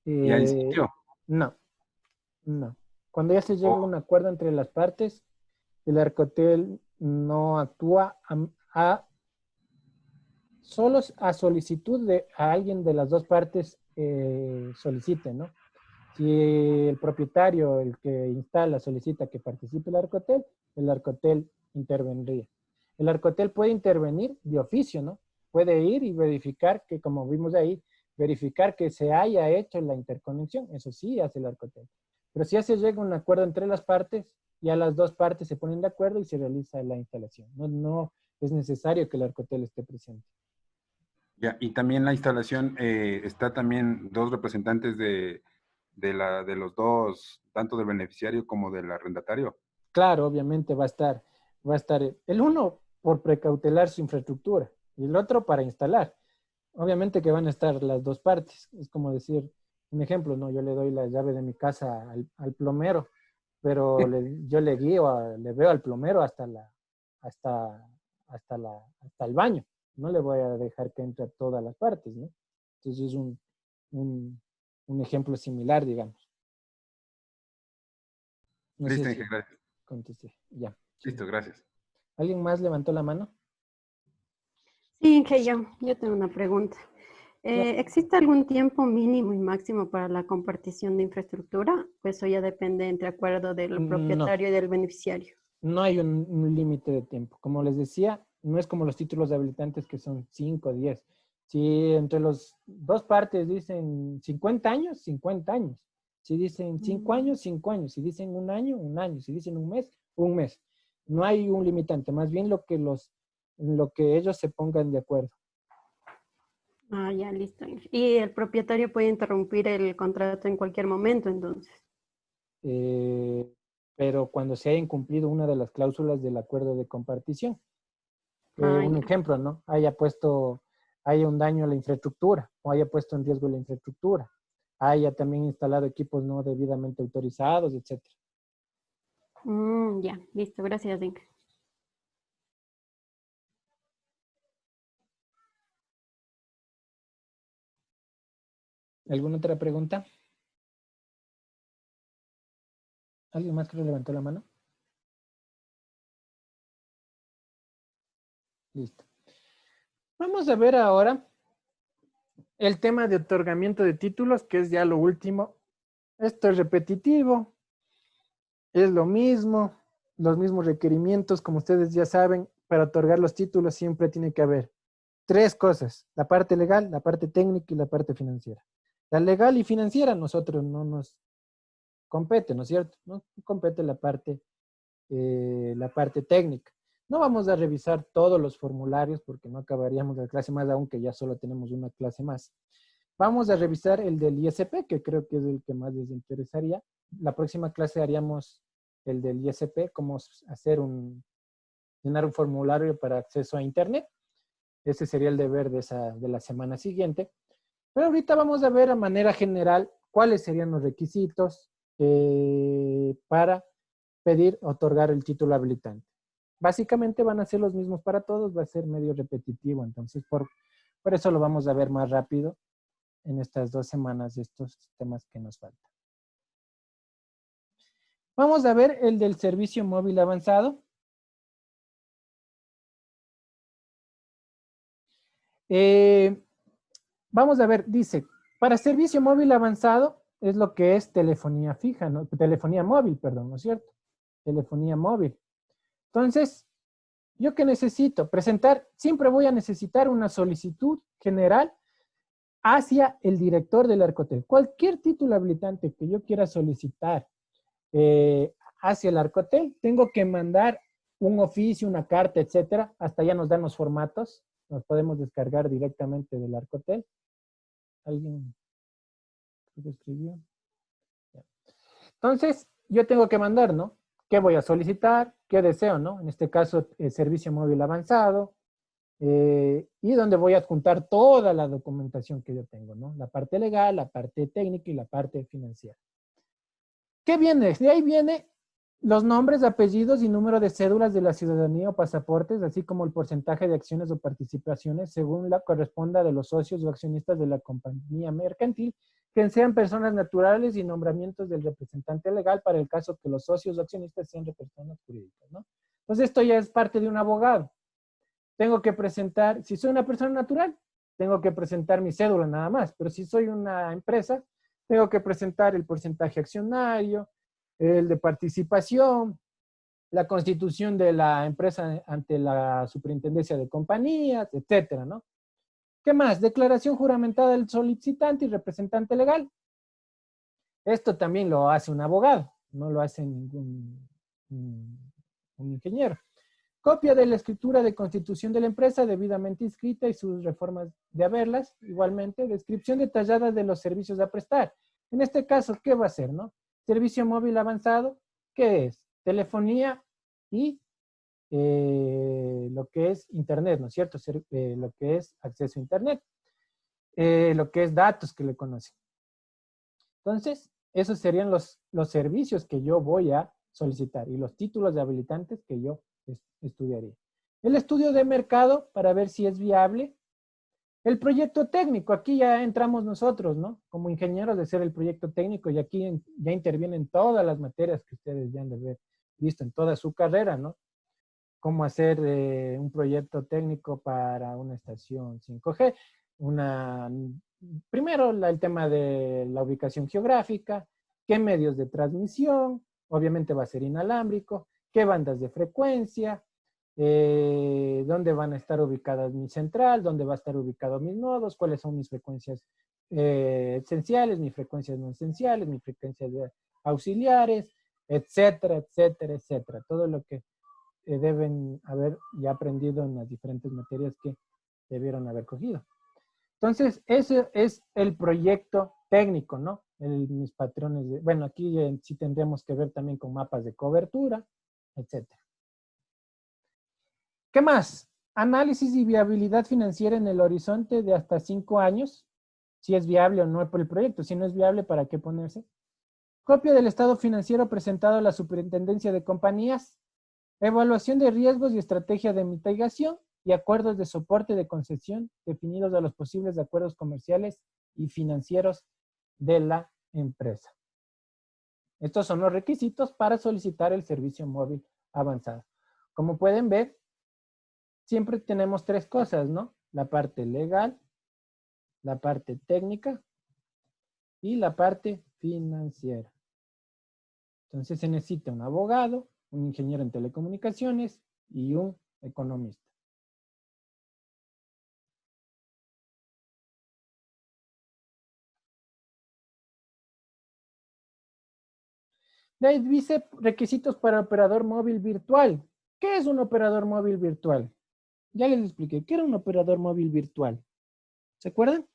¿Ya en sitio? No. Cuando ya se llega a un acuerdo entre las partes, el Arcotel no actúa solo a solicitud de a alguien de las dos partes solicite, ¿no? Si el propietario, el que instala, solicita que participe el Arcotel intervendría. El Arcotel puede intervenir de oficio, ¿no? Puede ir y verificar que, como vimos ahí, verificar que se haya hecho la interconexión. Eso sí hace el Arcotel. Pero si ya se llega a un acuerdo entre las partes, ya las dos partes se ponen de acuerdo y se realiza la instalación. No es necesario que el Arcotel esté presente. Ya, y también la instalación, está también dos representantes de los dos, tanto del beneficiario como del arrendatario. Claro, obviamente va a estar el uno por precautelar su infraestructura y el otro para instalar. obviamente que van a estar las dos partes. Es como decir, un ejemplo, ¿no? Yo le doy la llave de mi casa al plomero, pero yo le guío, le veo al plomero hasta el baño. No le voy a dejar que entre a todas las partes, ¿no? Entonces es un ejemplo similar, digamos. No Listo, sé Inge, si gracias. contesté. Ya. Listo, gracias. ¿Alguien más levantó la mano? Sí, Inge, yo tengo una pregunta. ¿Existe algún tiempo mínimo y máximo para la compartición de infraestructura? Pues eso ya depende entre acuerdo del No, propietario y del beneficiario. no hay un límite de tiempo. Como les decía, no es como los títulos de habilitantes que son 5 o 10. Si entre las dos partes dicen 50 años, 50 años. Si dicen 5 años, 5 años. Si dicen un año, un año. Si dicen un mes, un mes. No hay un limitante, más bien lo que ellos se pongan de acuerdo. Ah, ya, listo. Y el propietario puede interrumpir el contrato en cualquier momento, entonces. Pero cuando se haya incumplido una de las cláusulas del acuerdo de compartición. Un ya. ejemplo, ¿no? Haya un daño a la infraestructura o haya puesto en riesgo la infraestructura. Haya también instalado equipos no debidamente autorizados, etc. Ya, listo. Gracias, Inge. ¿Alguna otra pregunta? ¿Alguien más que levantó la mano? Listo. Vamos a ver ahora el tema de otorgamiento de títulos, que es ya lo último. Esto es repetitivo, es lo mismo, los mismos requerimientos, como ustedes ya saben, para otorgar los títulos siempre tiene que haber 3 cosas: la parte legal, la parte técnica y la parte financiera. La legal y financiera nosotros no nos compete, ¿no es cierto? No compete la parte técnica. No vamos a revisar todos los formularios porque no acabaríamos la clase más, aunque ya solo tenemos una clase más. Vamos a revisar el del ISP, que creo que es el que más les interesaría. La próxima clase haríamos el del ISP, cómo llenar un formulario para acceso a Internet. Ese sería el deber de la semana siguiente. Pero ahorita vamos a ver a manera general cuáles serían los requisitos para otorgar el título habilitante. Básicamente van a ser los mismos para todos, va a ser medio repetitivo, entonces por eso lo vamos a ver más rápido en estas 2 semanas de estos temas que nos faltan. Vamos a ver el del servicio móvil avanzado. Vamos a ver, dice, para servicio móvil avanzado es lo que es telefonía fija, ¿no? Telefonía móvil, perdón, ¿no es cierto? Telefonía móvil. Entonces, ¿yo qué necesito? Presentar, siempre voy a necesitar una solicitud general hacia el director del Arcotel. Cualquier título habilitante que yo quiera solicitar hacia el Arcotel, tengo que mandar un oficio, una carta, etcétera. Hasta ya nos dan los formatos. Nos podemos descargar directamente del Arcotel. ¿Alguien lo escribió? Entonces, yo tengo que mandar, ¿no? ¿Qué voy a solicitar? ¿Qué deseo, no? En este caso, el servicio móvil avanzado. Y donde voy a adjuntar toda la documentación que yo tengo, ¿no? La parte legal, la parte técnica y la parte financiera. ¿Qué viene? De ahí viene los nombres, apellidos y número de cédulas de la ciudadanía o pasaportes, así como el porcentaje de acciones o participaciones según la corresponda de los socios o accionistas de la compañía mercantil, que sean personas naturales, y nombramientos del representante legal para el caso que los socios o accionistas sean de personas jurídicas, ¿no? Entonces esto ya es parte de un abogado. Tengo que presentar, si soy una persona natural, tengo que presentar mi cédula nada más, pero si soy una empresa, tengo que presentar el porcentaje accionario, el de participación, la constitución de la empresa ante la superintendencia de compañías, etcétera, ¿no? ¿Qué más? Declaración juramentada del solicitante y representante legal. Esto también lo hace un abogado, no lo hace ningún un ingeniero. Copia de la escritura de constitución de la empresa debidamente inscrita y sus reformas de haberlas. Igualmente, descripción detallada de los servicios a prestar. En este caso, ¿qué va a ser, no? Servicio móvil avanzado, ¿qué es? Telefonía y lo que es Internet, ¿no es cierto? Lo que es acceso a Internet. lo que es datos que le conocen. Entonces, esos serían los servicios que yo voy a solicitar y los títulos de habilitantes que yo estudiaría. El estudio de mercado para ver si es viable. El proyecto técnico, aquí ya entramos nosotros, ¿no? Como ingenieros de hacer el proyecto técnico y aquí ya intervienen todas las materias que ustedes ya han de haber visto en toda su carrera, ¿no? Cómo hacer un proyecto técnico para una estación 5G. Primero el tema de la ubicación geográfica, qué medios de transmisión, obviamente va a ser inalámbrico, qué bandas de frecuencia, dónde van a estar ubicadas mi central, dónde va a estar ubicado mis nodos, cuáles son mis frecuencias esenciales, mis frecuencias no esenciales, mis frecuencias auxiliares, etcétera, etcétera, etcétera. Todo lo que deben haber ya aprendido en las diferentes materias que debieron haber cogido. Entonces, ese es el proyecto técnico, ¿no? Mis patrones de, bueno, aquí sí tendríamos que ver también con mapas de cobertura, etcétera. ¿Qué más? Análisis y viabilidad financiera en el horizonte de hasta 5 años. Si es viable o no por el proyecto. Si no es viable, ¿para qué ponerse? Copia del estado financiero presentado a la Superintendencia de Compañías. Evaluación de riesgos y estrategia de mitigación y acuerdos de soporte de concesión definidos a los posibles acuerdos comerciales y financieros de la empresa. Estos son los requisitos para solicitar el servicio móvil avanzado. Como pueden ver, siempre tenemos 3 cosas, ¿no? La parte legal, la parte técnica y la parte financiera. Entonces se necesita un abogado, un ingeniero en telecomunicaciones y un economista. De ahí dice requisitos para operador móvil virtual. ¿Qué es un operador móvil virtual? Ya les expliqué. ¿Qué era un operador móvil virtual? ¿Se acuerdan?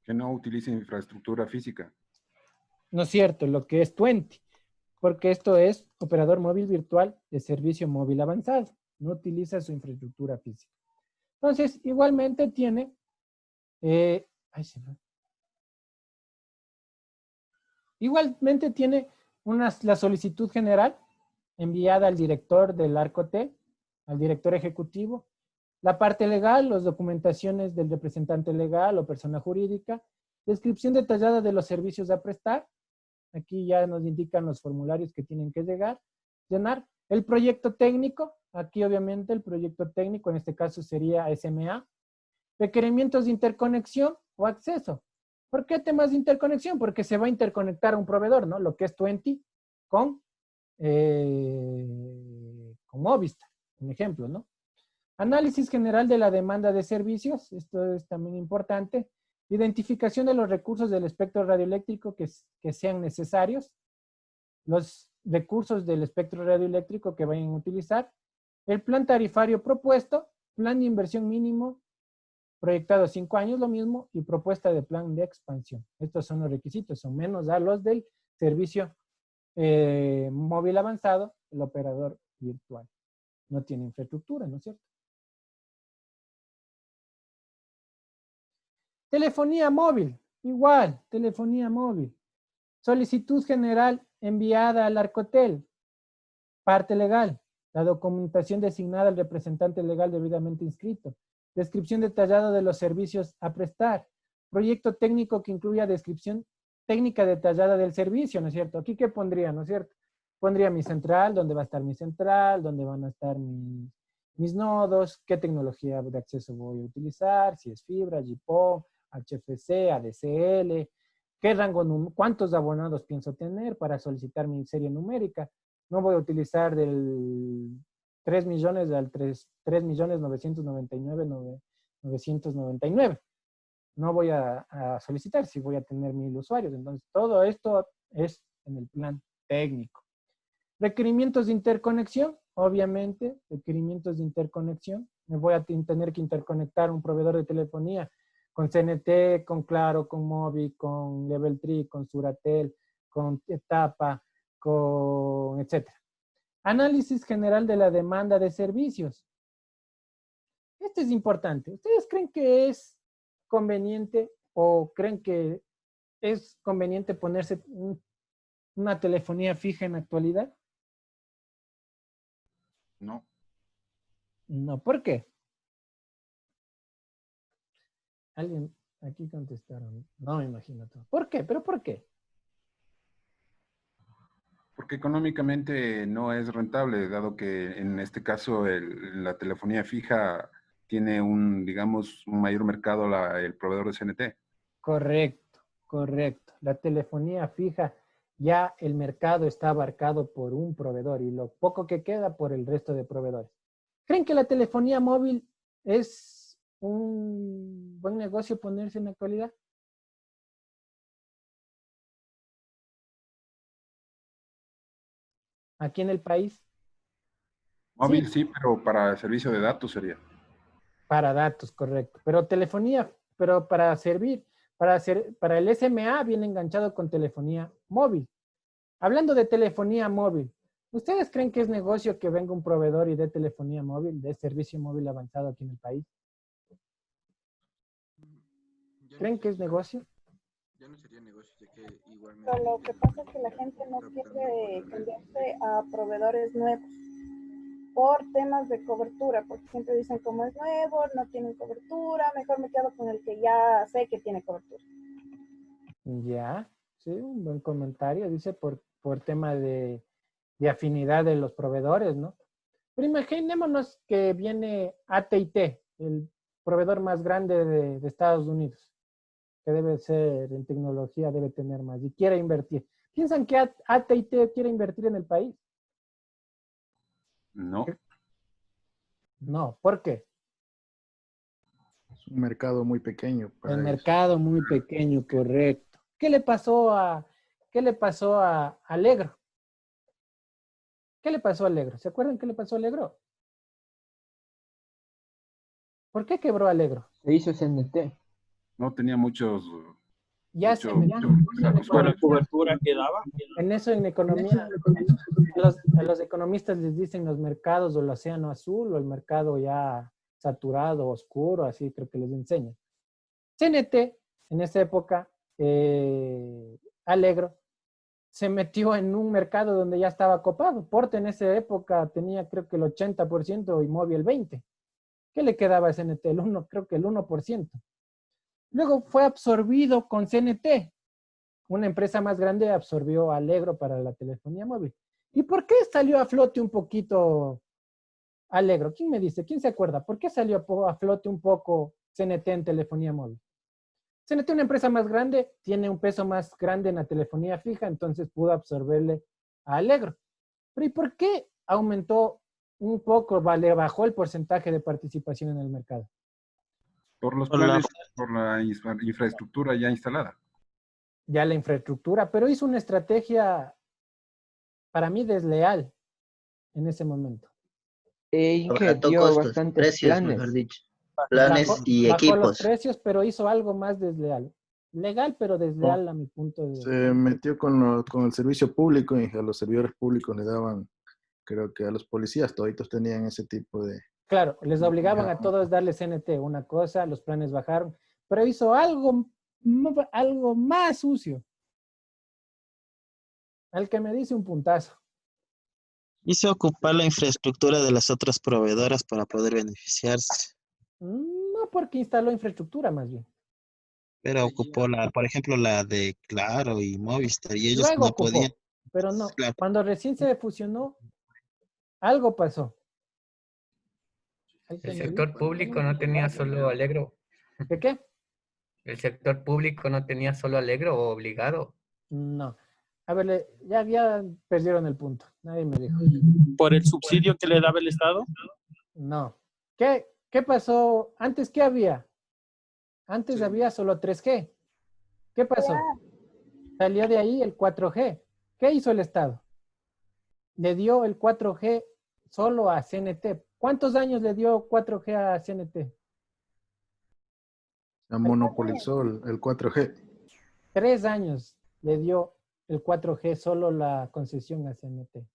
Que no utilice infraestructura física. No es cierto, lo que es 20. Porque esto es operador móvil virtual de servicio móvil avanzado. No utiliza su infraestructura física. Entonces, igualmente tiene... igualmente tiene la solicitud general enviada al director del ARCOT, al director ejecutivo. La parte legal, las documentaciones del representante legal o persona jurídica. Descripción detallada de los servicios a prestar. Aquí ya nos indican los formularios que tienen que llenar. El proyecto técnico, aquí obviamente el proyecto técnico, en este caso sería SMA. Requerimientos de interconexión o acceso. ¿Por qué temas de interconexión? Porque se va a interconectar a un proveedor, ¿no? Lo que es 20 con Movistar, un ejemplo, ¿no? Análisis general de la demanda de servicios, esto es también importante. Identificación de los recursos del espectro radioeléctrico que sean necesarios. Los recursos del espectro radioeléctrico que vayan a utilizar. El plan tarifario propuesto, plan de inversión mínimo, proyectado 5 años, lo mismo, y propuesta de plan de expansión. Estos son los requisitos, son menos a los del servicio móvil avanzado, el operador virtual. No tiene infraestructura, ¿no es cierto? Telefonía móvil, igual, telefonía móvil. Solicitud general enviada al Arcotel. Parte legal, la documentación designada al representante legal debidamente inscrito. Descripción detallada de los servicios a prestar. Proyecto técnico que incluya descripción técnica detallada del servicio, ¿no es cierto? Aquí, ¿qué pondría, no es cierto? Pondría mi central, dónde va a estar mi central, dónde van a estar mis nodos, qué tecnología de acceso voy a utilizar, si es fibra, GPON, HFC, ADSL, qué rango, cuántos abonados pienso tener para solicitar mi serie numérica. No voy a utilizar del 3 millones al 3.999.999. No voy a solicitar si voy a tener 1000 usuarios. Entonces, todo esto es en el plan técnico. Requerimientos de interconexión, obviamente, requerimientos de interconexión. Me voy a tener que interconectar un proveedor de telefonía con CNT, con Claro, con Movi, con Level 3, con Suratel, con Etapa, con etcétera. Análisis general de la demanda de servicios. Este es importante. ¿Ustedes creen que es conveniente o creen que es conveniente ponerse una telefonía fija en la actualidad? No. No, ¿por qué? Alguien aquí contestaron. No me imagino todo. ¿Por qué? ¿Pero por qué? Porque económicamente no es rentable, dado que en este caso la telefonía fija tiene digamos, un mayor mercado el proveedor de CNT. Correcto, correcto. La telefonía fija, ya el mercado está abarcado por un proveedor y lo poco que queda por el resto de proveedores. ¿Creen que la telefonía móvil es un buen negocio ponerse en la actualidad? Aquí en el país. Móvil sí, pero para servicio de datos sería. Para datos, correcto. Pero telefonía, pero para servir, para el SMA viene enganchado con telefonía móvil. Hablando de telefonía móvil, ¿ustedes creen que es negocio que venga un proveedor y dé telefonía móvil, de servicio móvil avanzado aquí en el país? ¿Creen que es negocio? Ya no sería negocio, ya que igualmente... Pero lo que pasa es que la gente no quiere cambiarse a proveedores nuevos por temas de cobertura, porque siempre dicen como es nuevo, no tienen cobertura, mejor me quedo con el que ya sé que tiene cobertura. Ya, sí, un buen comentario, dice por tema de afinidad de los proveedores, ¿no? Pero imaginémonos que viene AT&T, el proveedor más grande de Estados Unidos, que debe ser en tecnología, debe tener más, y quiere invertir. ¿Piensan que AT&T quiere invertir en el país? No. No, ¿por qué? Es un mercado muy pequeño para El ellos. mercado muy pequeño, correcto. ¿Qué le pasó a Allegro? ¿Qué le pasó a Allegro? ¿Se acuerdan qué le pasó a Allegro? ¿Por qué quebró Allegro? Se hizo CNT. No tenía muchos... Ya mucho- se metió Por la cobertura que daba. en eso, en economía. A los economistas les dicen los mercados o el océano azul o el mercado ya saturado, oscuro, así creo que les enseñan. CNT, en esa época, Allegro, se metió en un mercado donde ya estaba copado. Porte en esa época tenía creo que el 80% y Movi el 20%. ¿Qué le quedaba a CNT? Creo que el 1%. Luego fue absorbido con CNT. Una empresa más grande absorbió a Allegro para la telefonía móvil. ¿Y por qué salió a flote un poquito Allegro? ¿Quién me dice? ¿Quién se acuerda? ¿Por qué salió a flote un poco CNT en telefonía móvil? CNT, una empresa más grande, tiene un peso más grande en la telefonía fija, entonces pudo absorberle a Allegro. Pero ¿y por qué aumentó un poco, le bajó el porcentaje de participación en el mercado? Por los planes, por la infraestructura ya instalada. Ya la infraestructura, pero hizo una estrategia para mí desleal en ese momento. Abarató costos, precios, mejor dicho. Planes y Bajó los equipos. precios, pero hizo algo más desleal. Legal, pero desleal a mi punto de vista. Se metió con el servicio público y a los servidores públicos le daban, creo que a los policías toditos tenían ese tipo de... Claro, les obligaban a todos darle CNT, una cosa, los planes bajaron, pero hizo algo más sucio. Al que me dice un puntazo. Hizo ocupar la infraestructura de las otras proveedoras para poder beneficiarse. No, porque instaló infraestructura más bien. Pero ocupó por ejemplo, la de Claro y Movistar, y ellos Luego no ocupó, podían. pero no. Claro. Cuando recién se fusionó, algo pasó. El sector público no tenía solo Allegro. ¿De qué? El sector público no tenía solo Allegro o obligado. No. A ver, ya perdieron el punto. Nadie me dijo. ¿Por el subsidio que le daba el Estado? No. ¿Qué pasó? ¿Antes qué había? Antes había solo 3G. ¿Qué pasó? Salió de ahí el 4G. ¿Qué hizo el Estado? Le dio el 4G solo a CNT. ¿Cuántos años le dio 4G a CNT? Se monopolizó el 4G. 3 años le dio el 4G solo la concesión a CNT.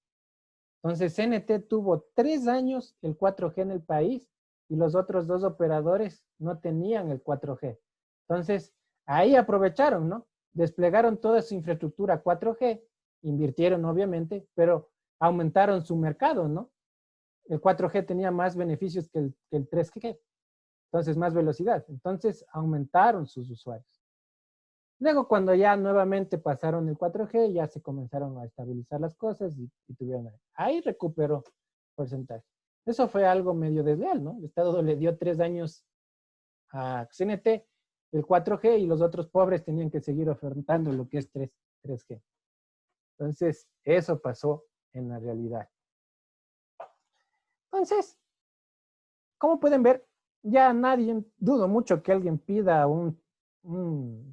Entonces CNT tuvo 3 años el 4G en el país y los otros 2 operadores no tenían el 4G. Entonces Ahí aprovecharon, ¿no? Desplegaron toda su infraestructura 4G, invirtieron obviamente, pero aumentaron su mercado, ¿no? El 4G tenía más beneficios que el 3G, entonces más velocidad. Entonces aumentaron sus usuarios. Luego cuando ya nuevamente pasaron el 4G, ya se comenzaron a estabilizar las cosas y tuvieron ahí recuperó porcentaje. Eso fue algo medio desleal, ¿no? El Estado le dio 3 años a CNT el 4G y los otros pobres tenían que seguir ofertando lo que es 3G. Entonces, eso pasó en la realidad. Entonces, como pueden ver, ya nadie, dudo mucho que alguien pida un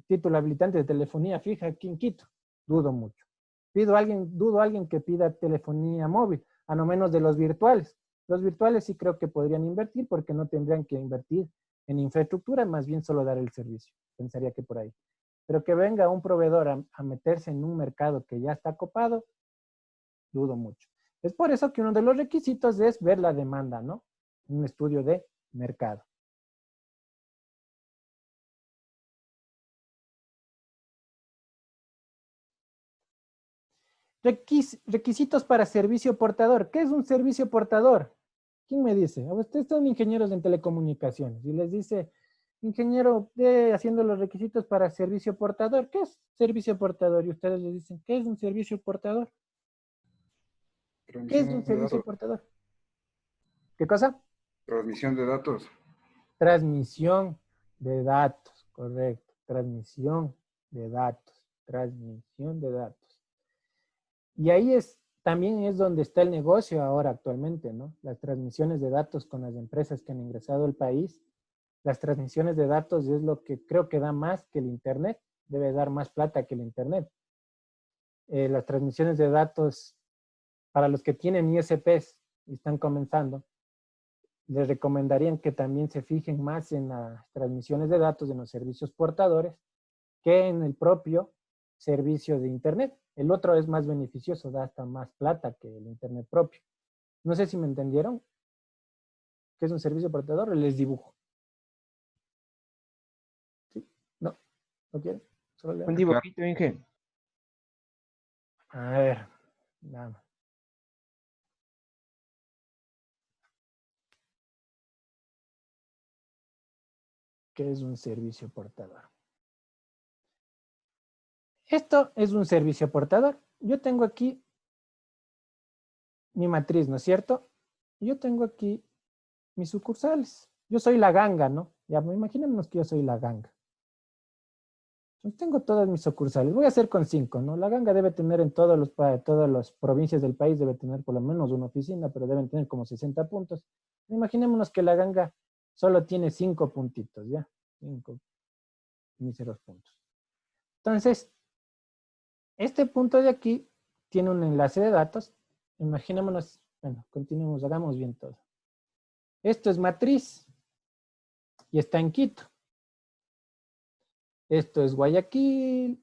título habilitante de telefonía fija aquí en Quito. Dudo mucho. Dudo a alguien que pida telefonía móvil, a no menos de los virtuales. Los virtuales sí creo que podrían invertir porque no tendrían que invertir en infraestructura, más bien solo dar el servicio. Pensaría que por ahí. Pero que venga un proveedor a meterse en un mercado que ya está copado, dudo mucho. Es por eso que uno de los requisitos es ver la demanda, ¿no? Un estudio de mercado. Requisitos para servicio portador. ¿Qué es un servicio portador? ¿Quién me dice? Ustedes son ingenieros en telecomunicaciones y les dice, ingeniero, haciendo los requisitos para servicio portador. ¿Qué es servicio portador? Y ustedes les dicen, ¿qué es un servicio portador? ¿Qué es un servicio portador? ¿Qué cosa? Transmisión de datos. Transmisión de datos, correcto. Transmisión de datos. Transmisión de datos. Y ahí también es donde está el negocio ahora actualmente, ¿no? Las transmisiones de datos con las empresas que han ingresado al país. Las transmisiones de datos es lo que creo que da más que el Internet. Debe dar más plata que el Internet. Las transmisiones de datos, para los que tienen ISPs y están comenzando, les recomendarían que también se fijen más en las transmisiones de datos en los servicios portadores que en el propio servicio de Internet. El otro es más beneficioso, da hasta más plata que el Internet propio. No sé si me entendieron. ¿Qué es un servicio portador? Les dibujo. ¿Sí? ¿No? ¿No quieren? Un dibujito, Inge. A ver, nada más. ¿Qué es un servicio portador? Esto es un servicio portador. Yo tengo aquí mi matriz, ¿no es cierto? Yo tengo aquí mis sucursales. Yo soy la ganga, ¿no? Ya, imaginémonos que yo soy la ganga. Entonces tengo todas mis sucursales. Voy a hacer con 5, ¿no? La ganga debe tener en todas las provincias del país, debe tener por lo menos una oficina, pero deben tener como 60 puntos. Imaginémonos que la ganga solo tiene 5 puntitos, ¿ya? 5 míseros puntos. Entonces, este punto de aquí tiene un enlace de datos. Imaginémonos, bueno, continuemos, hagamos bien todo. Esto es matriz y está en Quito. Esto es Guayaquil,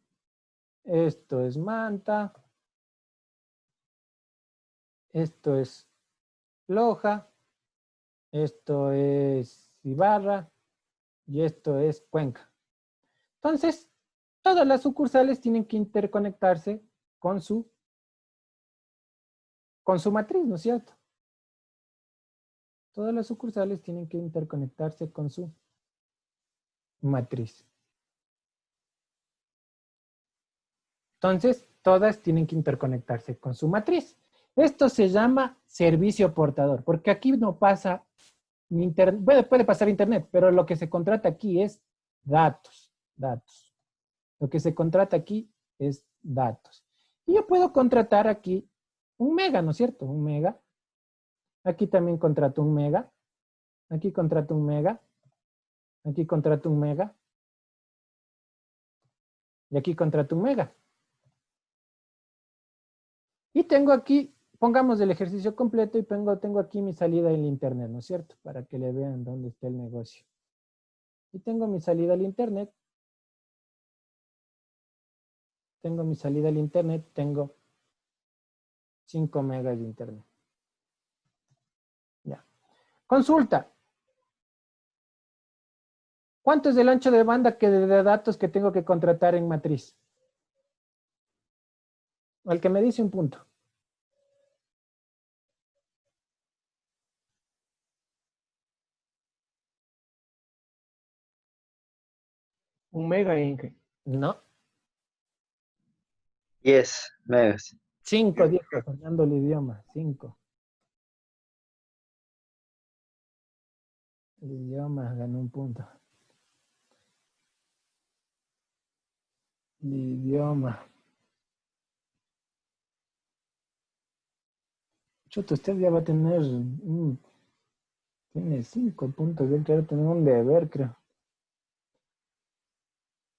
esto es Manta, esto es Loja, esto es Ibarra y esto es Cuenca. Entonces, todas las sucursales tienen que interconectarse con su matriz, ¿no es cierto? Todas las sucursales tienen que interconectarse con su matriz. Entonces, todas tienen que interconectarse con su matriz. Esto se llama servicio portador, porque aquí no pasa internet, puede pasar internet, pero lo que se contrata aquí es datos. Lo que se contrata aquí es datos. Y yo puedo contratar aquí un mega, ¿no es cierto? Un mega. Aquí también contrato un mega. Aquí contrato un mega. Aquí contrato un mega. Y aquí contrato un mega. Y tengo aquí, pongamos el ejercicio completo y tengo aquí mi salida en internet, ¿no es cierto? Para que le vean dónde está el negocio. Y tengo mi salida al internet. Tengo mi salida al internet, tengo 5 megas de internet. Ya. Consulta. ¿Cuánto es el ancho de banda de datos que tengo que contratar en matriz? El que me dice un punto. Un mega, Inge. No. 10 megas. 5, dijo Fernando el idioma. 5. El idioma ganó un punto. El idioma. Chuto, usted ya va a tener... tiene 5 puntos. Yo quiero tener un deber, creo.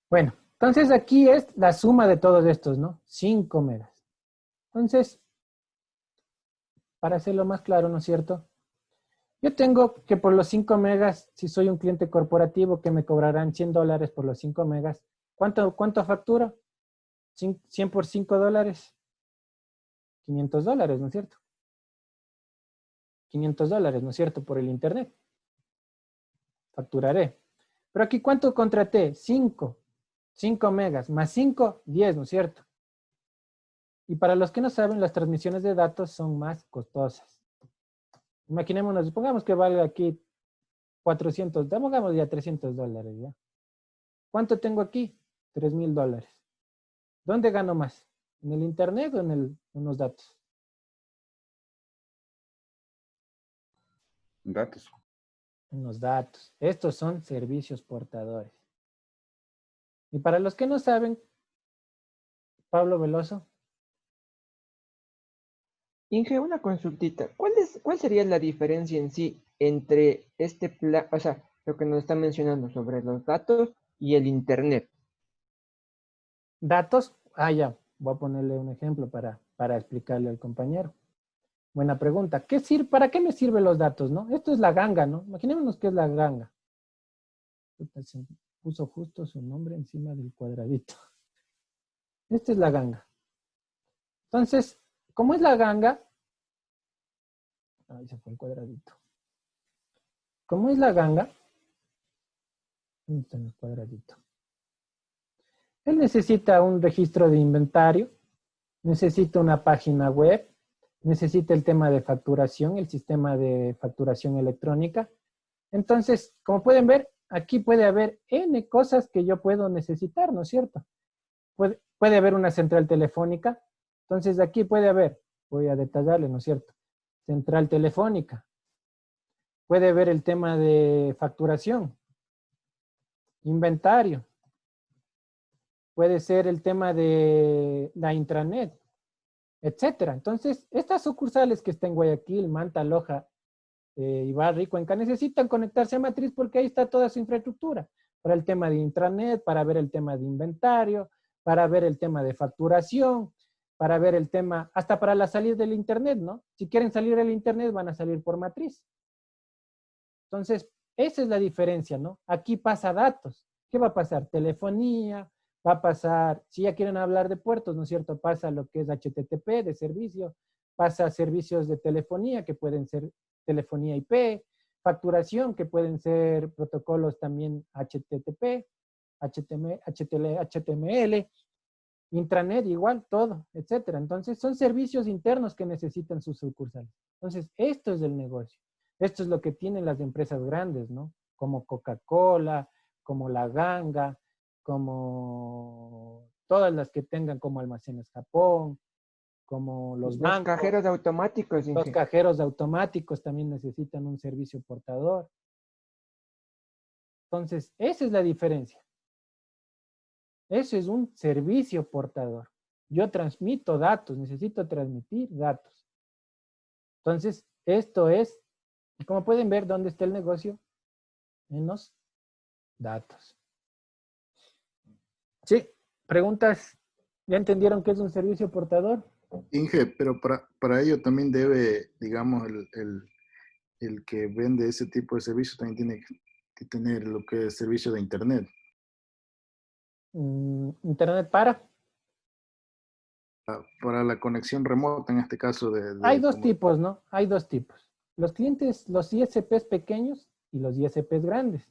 Bueno, entonces aquí es la suma de todos estos, ¿no? 5 megas. Entonces, para hacerlo más claro, ¿no es cierto? Yo tengo que por los 5 megas, si soy un cliente corporativo, que me cobrarán $100 por los 5 megas. ¿Cuánto factura? 100 por 5 dólares. $500, ¿no es cierto? $500, ¿no es cierto? Por el internet. Facturaré. Pero aquí, ¿cuánto contraté? 5 megas. Más 5, 10, ¿no es cierto? Y para los que no saben, las transmisiones de datos son más costosas. Imaginémonos, supongamos que valga aquí 400, pongamos ya $300, ¿ya? ¿Cuánto tengo aquí? $3,000. ¿Dónde gano más? ¿En el internet o en los datos? Datos. En los datos. Estos son servicios portadores. Y para los que no saben, Pablo Veloso. Inge, una consultita. ¿Cuál sería la diferencia en sí entre este plan, o sea, lo que nos está mencionando sobre los datos y el internet? ¿Datos? Ya. Voy a ponerle un ejemplo para explicarle al compañero. Buena pregunta. ¿Para qué me sirven los datos, no? Esto es la ganga, ¿no? Imaginémonos qué es la ganga. Se puso justo su nombre encima del cuadradito. Esta es la ganga. Entonces, ¿cómo es la ganga? Ahí se fue el cuadradito. ¿Cómo es la ganga? ¿Dónde está el cuadradito? Él necesita un registro de inventario, necesita una página web, necesita el tema de facturación, el sistema de facturación electrónica. Entonces, como pueden ver, aquí puede haber N cosas que yo puedo necesitar, ¿no es cierto? Puede haber una central telefónica. Entonces, aquí puede haber, voy a detallarle, ¿no es cierto? Central telefónica. Puede haber el tema de facturación, inventario. Puede ser el tema de la intranet, etcétera. Entonces, estas sucursales que están en Guayaquil, Manta, Loja, Ibarra y Cuenca necesitan conectarse a Matriz porque ahí está toda su infraestructura. Para el tema de intranet, para ver el tema de inventario, para ver el tema de facturación, para ver el tema, hasta para la salida del internet, ¿no? Si quieren salir del internet, van a salir por Matriz. Entonces, esa es la diferencia, ¿no? Aquí pasa datos. ¿Qué va a pasar? Telefonía, va a pasar, si ya quieren hablar de puertos, ¿no es cierto? Pasa lo que es HTTP de servicio, pasa servicios de telefonía que pueden ser telefonía IP, facturación que pueden ser protocolos también HTTP, HTML, intranet igual, todo, etcétera. Entonces, son servicios internos que necesitan sus sucursales. Entonces, esto es el negocio. Esto es lo que tienen las empresas grandes, ¿no? Como Coca-Cola, como La Ganga, como todas las que tengan como Almacenes Japón, como los bancos. Los cajeros automáticos. Los cajeros automáticos también necesitan un servicio portador. Entonces, esa es la diferencia. Eso es un servicio portador. Yo transmito datos, necesito transmitir datos. Entonces, esto es, y como pueden ver, ¿dónde está el negocio? En los datos. Sí, preguntas. ¿Ya entendieron qué es un servicio portador? Inge, pero para ello también debe, digamos, el que vende ese tipo de servicios también tiene que tener lo que es servicio de Internet. ¿Internet para? Para la conexión remota, en este caso. Hay dos tipos, ¿no? Hay dos tipos. Los clientes, los ISPs pequeños y los ISPs grandes.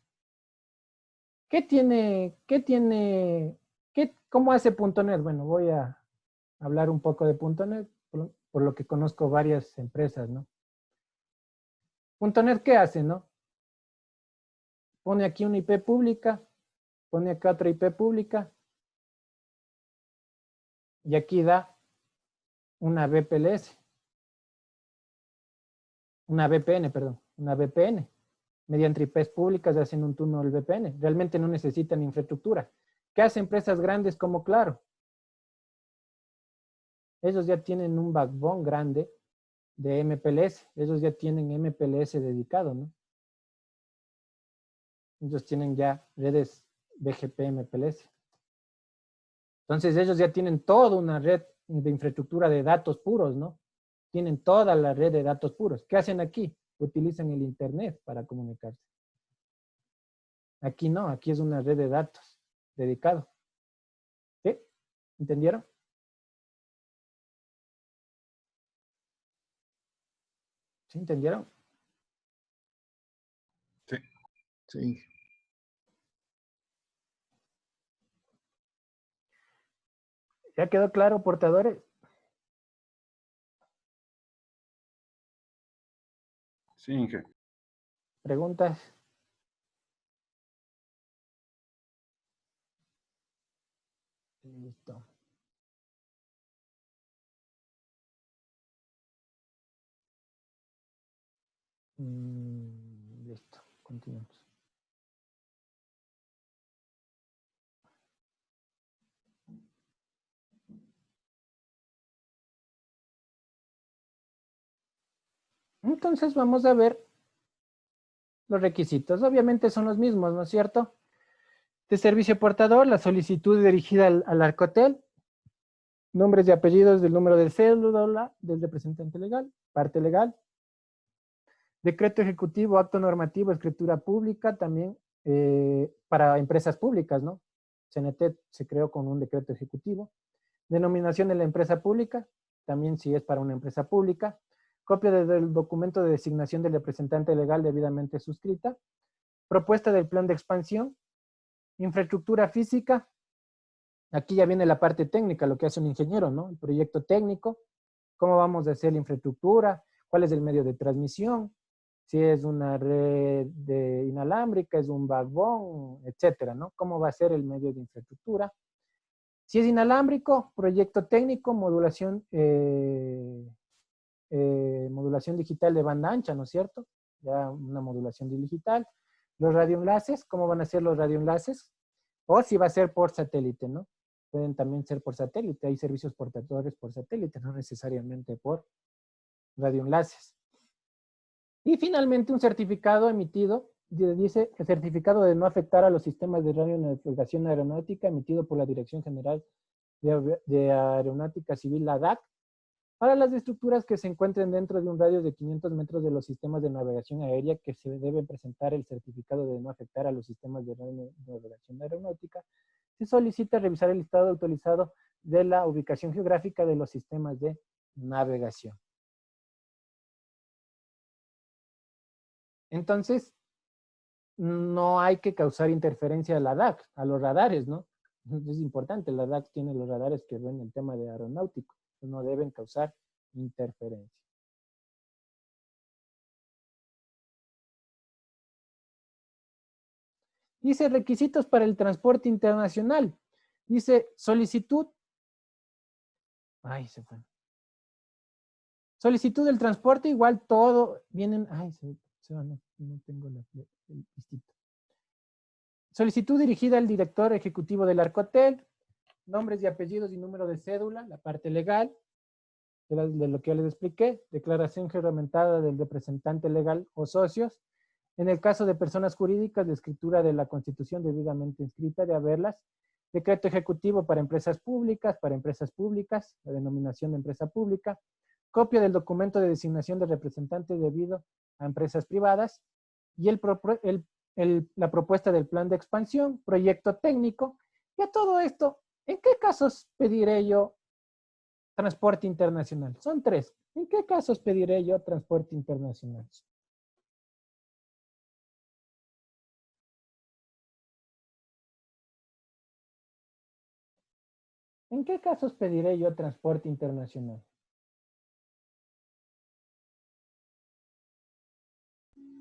¿Cómo hace .NET? Bueno, voy a hablar un poco de .NET, por lo que conozco varias empresas, ¿no? .NET, ¿qué hace, no? Pone aquí una IP pública, pone acá otra IP pública, y aquí da una VPLS, una VPN, perdón, una VPN. Mediante IPs públicas hacen un túnel VPN. Realmente no necesitan infraestructura. ¿Qué hacen empresas grandes como Claro? Ellos ya tienen un backbone grande de MPLS. Ellos ya tienen MPLS dedicado, ¿no? Ellos tienen ya redes BGP MPLS. Entonces ellos ya tienen toda una red de infraestructura de datos puros, ¿no? Tienen toda la red de datos puros. ¿Qué hacen aquí? Utilizan el Internet para comunicarse. Aquí no, aquí es una red de datos dedicado. ¿Sí? ¿Entendieron? ¿Sí entendieron? Sí. Sí. ¿Ya quedó claro, portadores? Sí, Inge. ¿Preguntas? Listo. Listo, continuamos. Entonces vamos a ver los requisitos. Obviamente son los mismos, ¿no es cierto? De servicio portador, la solicitud dirigida al Arcotel, nombres y apellidos del número de cédula del representante legal, parte legal, decreto ejecutivo, acto normativo, escritura pública, también para empresas públicas, ¿no? CNT se creó con un decreto ejecutivo. Denominación de la empresa pública, también si es para una empresa pública. Copia del documento de designación del representante legal debidamente suscrita. Propuesta del plan de expansión. Infraestructura física. Aquí ya viene la parte técnica, lo que hace un ingeniero, ¿no? El proyecto técnico. ¿Cómo vamos a hacer la infraestructura? ¿Cuál es el medio de transmisión? Si es una red inalámbrica, es un backbone, etcétera, ¿no? ¿Cómo va a ser el medio de infraestructura? Si es inalámbrico, proyecto técnico, modulación digital de banda ancha, ¿no es cierto? Ya una modulación digital. Los radioenlaces, ¿cómo van a ser los radioenlaces? O si va a ser por satélite, ¿no? Pueden también ser por satélite. Hay servicios portadores por satélite, no necesariamente por radioenlaces. Y finalmente un certificado emitido, dice el certificado de no afectar a los sistemas de radionavegación aeronáutica emitido por la Dirección General de Aeronáutica Civil, la DAC, para las estructuras que se encuentren dentro de un radio de 500 metros de los sistemas de navegación aérea, que se debe presentar el certificado de no afectar a los sistemas de navegación aeronáutica. Se solicita revisar el listado actualizado de la ubicación geográfica de los sistemas de navegación. Entonces, no hay que causar interferencia a la DAC, a los radares, ¿no? Es importante, la DAC tiene los radares que ven el tema de aeronáutico, no deben causar interferencia. Dice requisitos para el transporte internacional. Dice solicitud. Ay, se fue. Solicitud del transporte, igual todo vienen. Ay, no tengo el listito. Solicitud dirigida al director ejecutivo del Arcotel, nombres y apellidos y número de cédula, la parte legal, de lo que ya les expliqué, declaración juramentada del representante legal o socios. En el caso de personas jurídicas, la escritura de la Constitución debidamente inscrita, de haberlas. Decreto ejecutivo para empresas públicas, la denominación de empresa pública. Copia del documento de designación de representante debido a empresas privadas. Y la propuesta del plan de expansión, proyecto técnico. Y a todo esto, ¿en qué casos pediré yo transporte internacional? Son 3. ¿En qué casos pediré yo transporte internacional? ¿En qué casos pediré yo transporte internacional?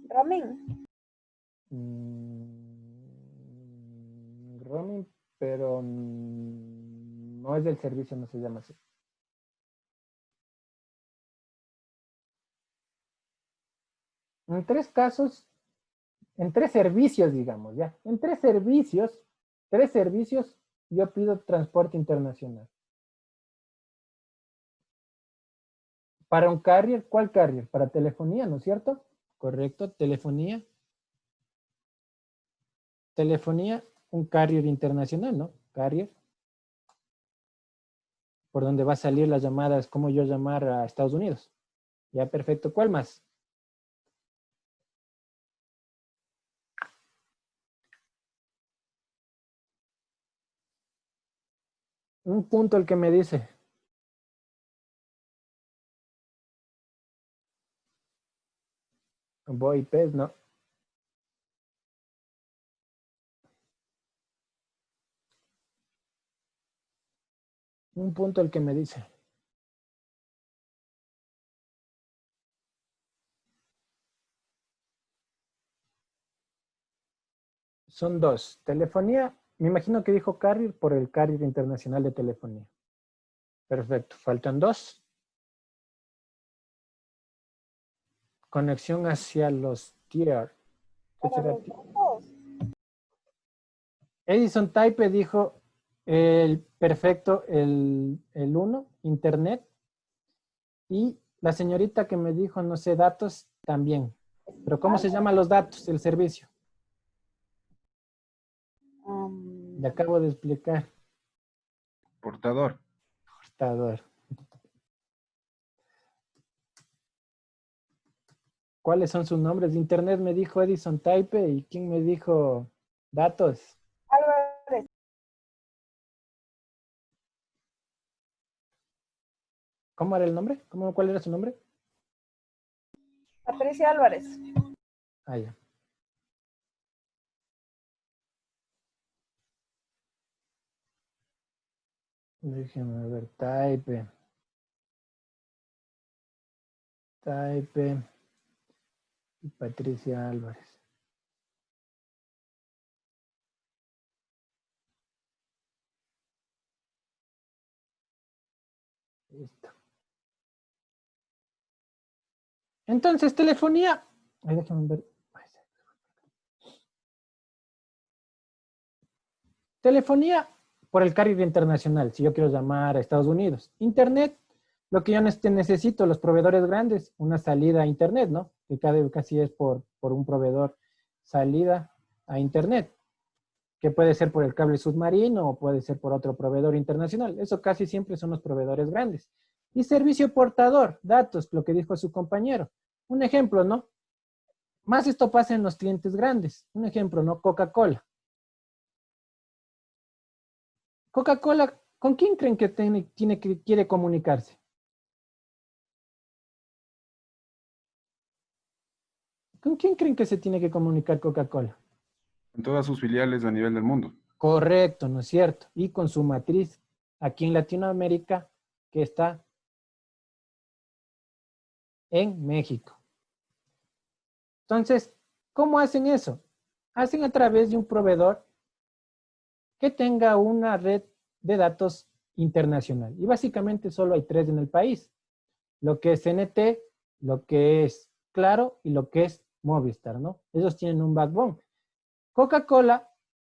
Roaming. Roaming, pero no es del servicio, no se llama así. En 3 casos, en 3 servicios, digamos, ya. En 3 servicios, yo pido transporte internacional. Para un carrier, ¿cuál carrier? Para telefonía, ¿no es cierto? Correcto, telefonía. Telefonía, un carrier internacional, ¿no? Carrier. Por donde va a salir las llamadas, como yo llamar a Estados Unidos. Ya, perfecto. ¿Cuál más? Un punto el que me dice. VoIP, no. Un punto el que me dice. Son 2. Telefonía, me imagino que dijo carrier por el carrier internacional de telefonía. Perfecto, faltan 2. Conexión hacia los tier. ¿Qué será? Edison Type dijo el perfecto, el 1, internet. Y la señorita que me dijo, no sé, datos, también. Pero ¿cómo se llaman los datos del servicio? Le acabo de explicar. Portador. Portador. ¿Cuáles son sus nombres? De internet me dijo Edison Type. ¿Y quién me dijo datos? Álvarez. ¿Cómo era el nombre? ¿Cuál era su nombre? Patricia Álvarez. Ah, ya. Déjenme ver, Type. Type. Y Patricia Álvarez. Listo. Entonces, telefonía. Ay, déjenme ver. Telefonía por el carrier internacional, si yo quiero llamar a Estados Unidos. Internet, lo que yo necesito, los proveedores grandes, una salida a Internet, ¿no? Que casi es por un proveedor salida a Internet, que puede ser por el cable submarino o puede ser por otro proveedor internacional. Eso casi siempre son los proveedores grandes. Y servicio portador, datos, lo que dijo su compañero. Un ejemplo, ¿no? Más esto pasa en los clientes grandes. Un ejemplo, ¿no? Coca-Cola. Coca-Cola, ¿con quién creen que quiere comunicarse? ¿Con quién creen que se tiene que comunicar Coca-Cola? Con todas sus filiales a nivel del mundo. Correcto, ¿no es cierto? Y con su matriz aquí en Latinoamérica, que está en México. Entonces, ¿cómo hacen eso? Hacen a través de un proveedor que tenga una red de datos internacional. Y básicamente solo hay 3 en el país. Lo que es NT, lo que es Claro y lo que es Movistar, ¿no? Ellos tienen un backbone. Coca-Cola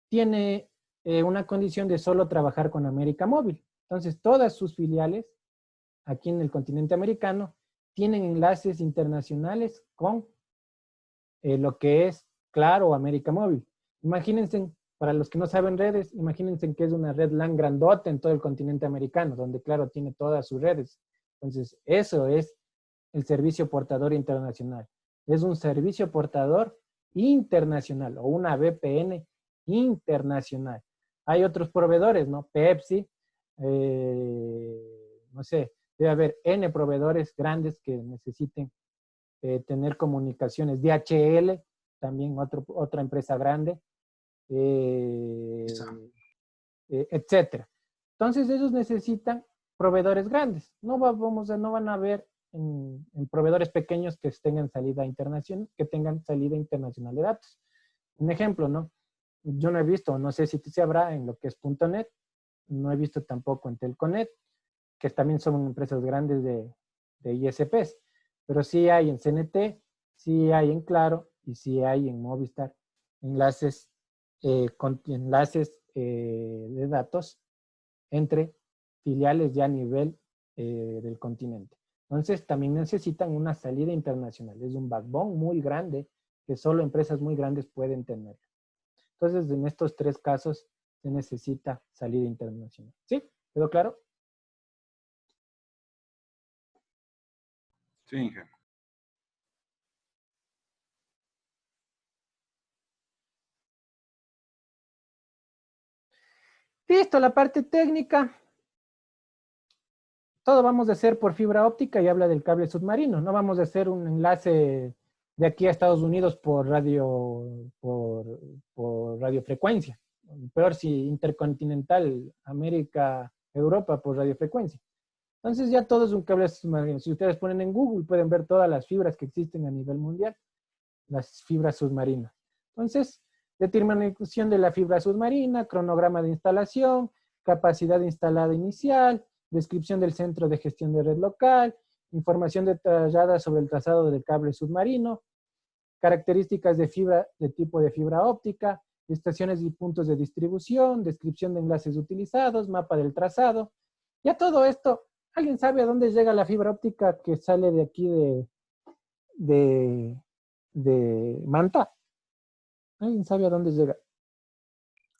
tiene una condición de solo trabajar con América Móvil. Entonces, todas sus filiales aquí en el continente americano tienen enlaces internacionales con lo que es Claro o América Móvil. Imagínense, para los que no saben redes, imagínense que es una red LAN grandota en todo el continente americano, donde Claro tiene todas sus redes. Entonces, eso es el servicio portador internacional. Es un servicio portador internacional o una VPN internacional. Hay otros proveedores, ¿no? Pepsi, no sé, debe haber N proveedores grandes que necesiten tener comunicaciones. DHL, también otra empresa grande, etcétera. Entonces ellos necesitan proveedores grandes. No van a ver en proveedores pequeños que tengan salida internacional, de datos. Un ejemplo, ¿no? Yo no he visto, no sé si se habrá en lo que es .NET, no he visto tampoco en Telconet, que también son empresas grandes de ISPs, pero sí hay en CNT, sí hay en Claro y sí hay en Movistar enlaces de datos entre filiales ya a nivel del continente. Entonces, también necesitan una salida internacional. Es un backbone muy grande que solo empresas muy grandes pueden tener. Entonces, en estos tres casos se necesita salida internacional. ¿Sí? ¿Quedó claro? Sí, Inge. Listo, la parte técnica. Todo vamos a hacer por fibra óptica y habla del cable submarino. No vamos a hacer un enlace de aquí a Estados Unidos por radiofrecuencia. Peor si intercontinental, América, Europa por radiofrecuencia. Entonces ya todo es un cable submarino. Si ustedes ponen en Google pueden ver todas las fibras que existen a nivel mundial, las fibras submarinas. Entonces, determinación de la fibra submarina, cronograma de instalación, capacidad instalada inicial, descripción del centro de gestión de red local, información detallada sobre el trazado del cable submarino, características de fibra de tipo de fibra óptica, estaciones y puntos de distribución, descripción de enlaces utilizados, mapa del trazado. Ya todo esto, ¿alguien sabe a dónde llega la fibra óptica que sale de aquí de Manta? ¿Alguien sabe a dónde llega?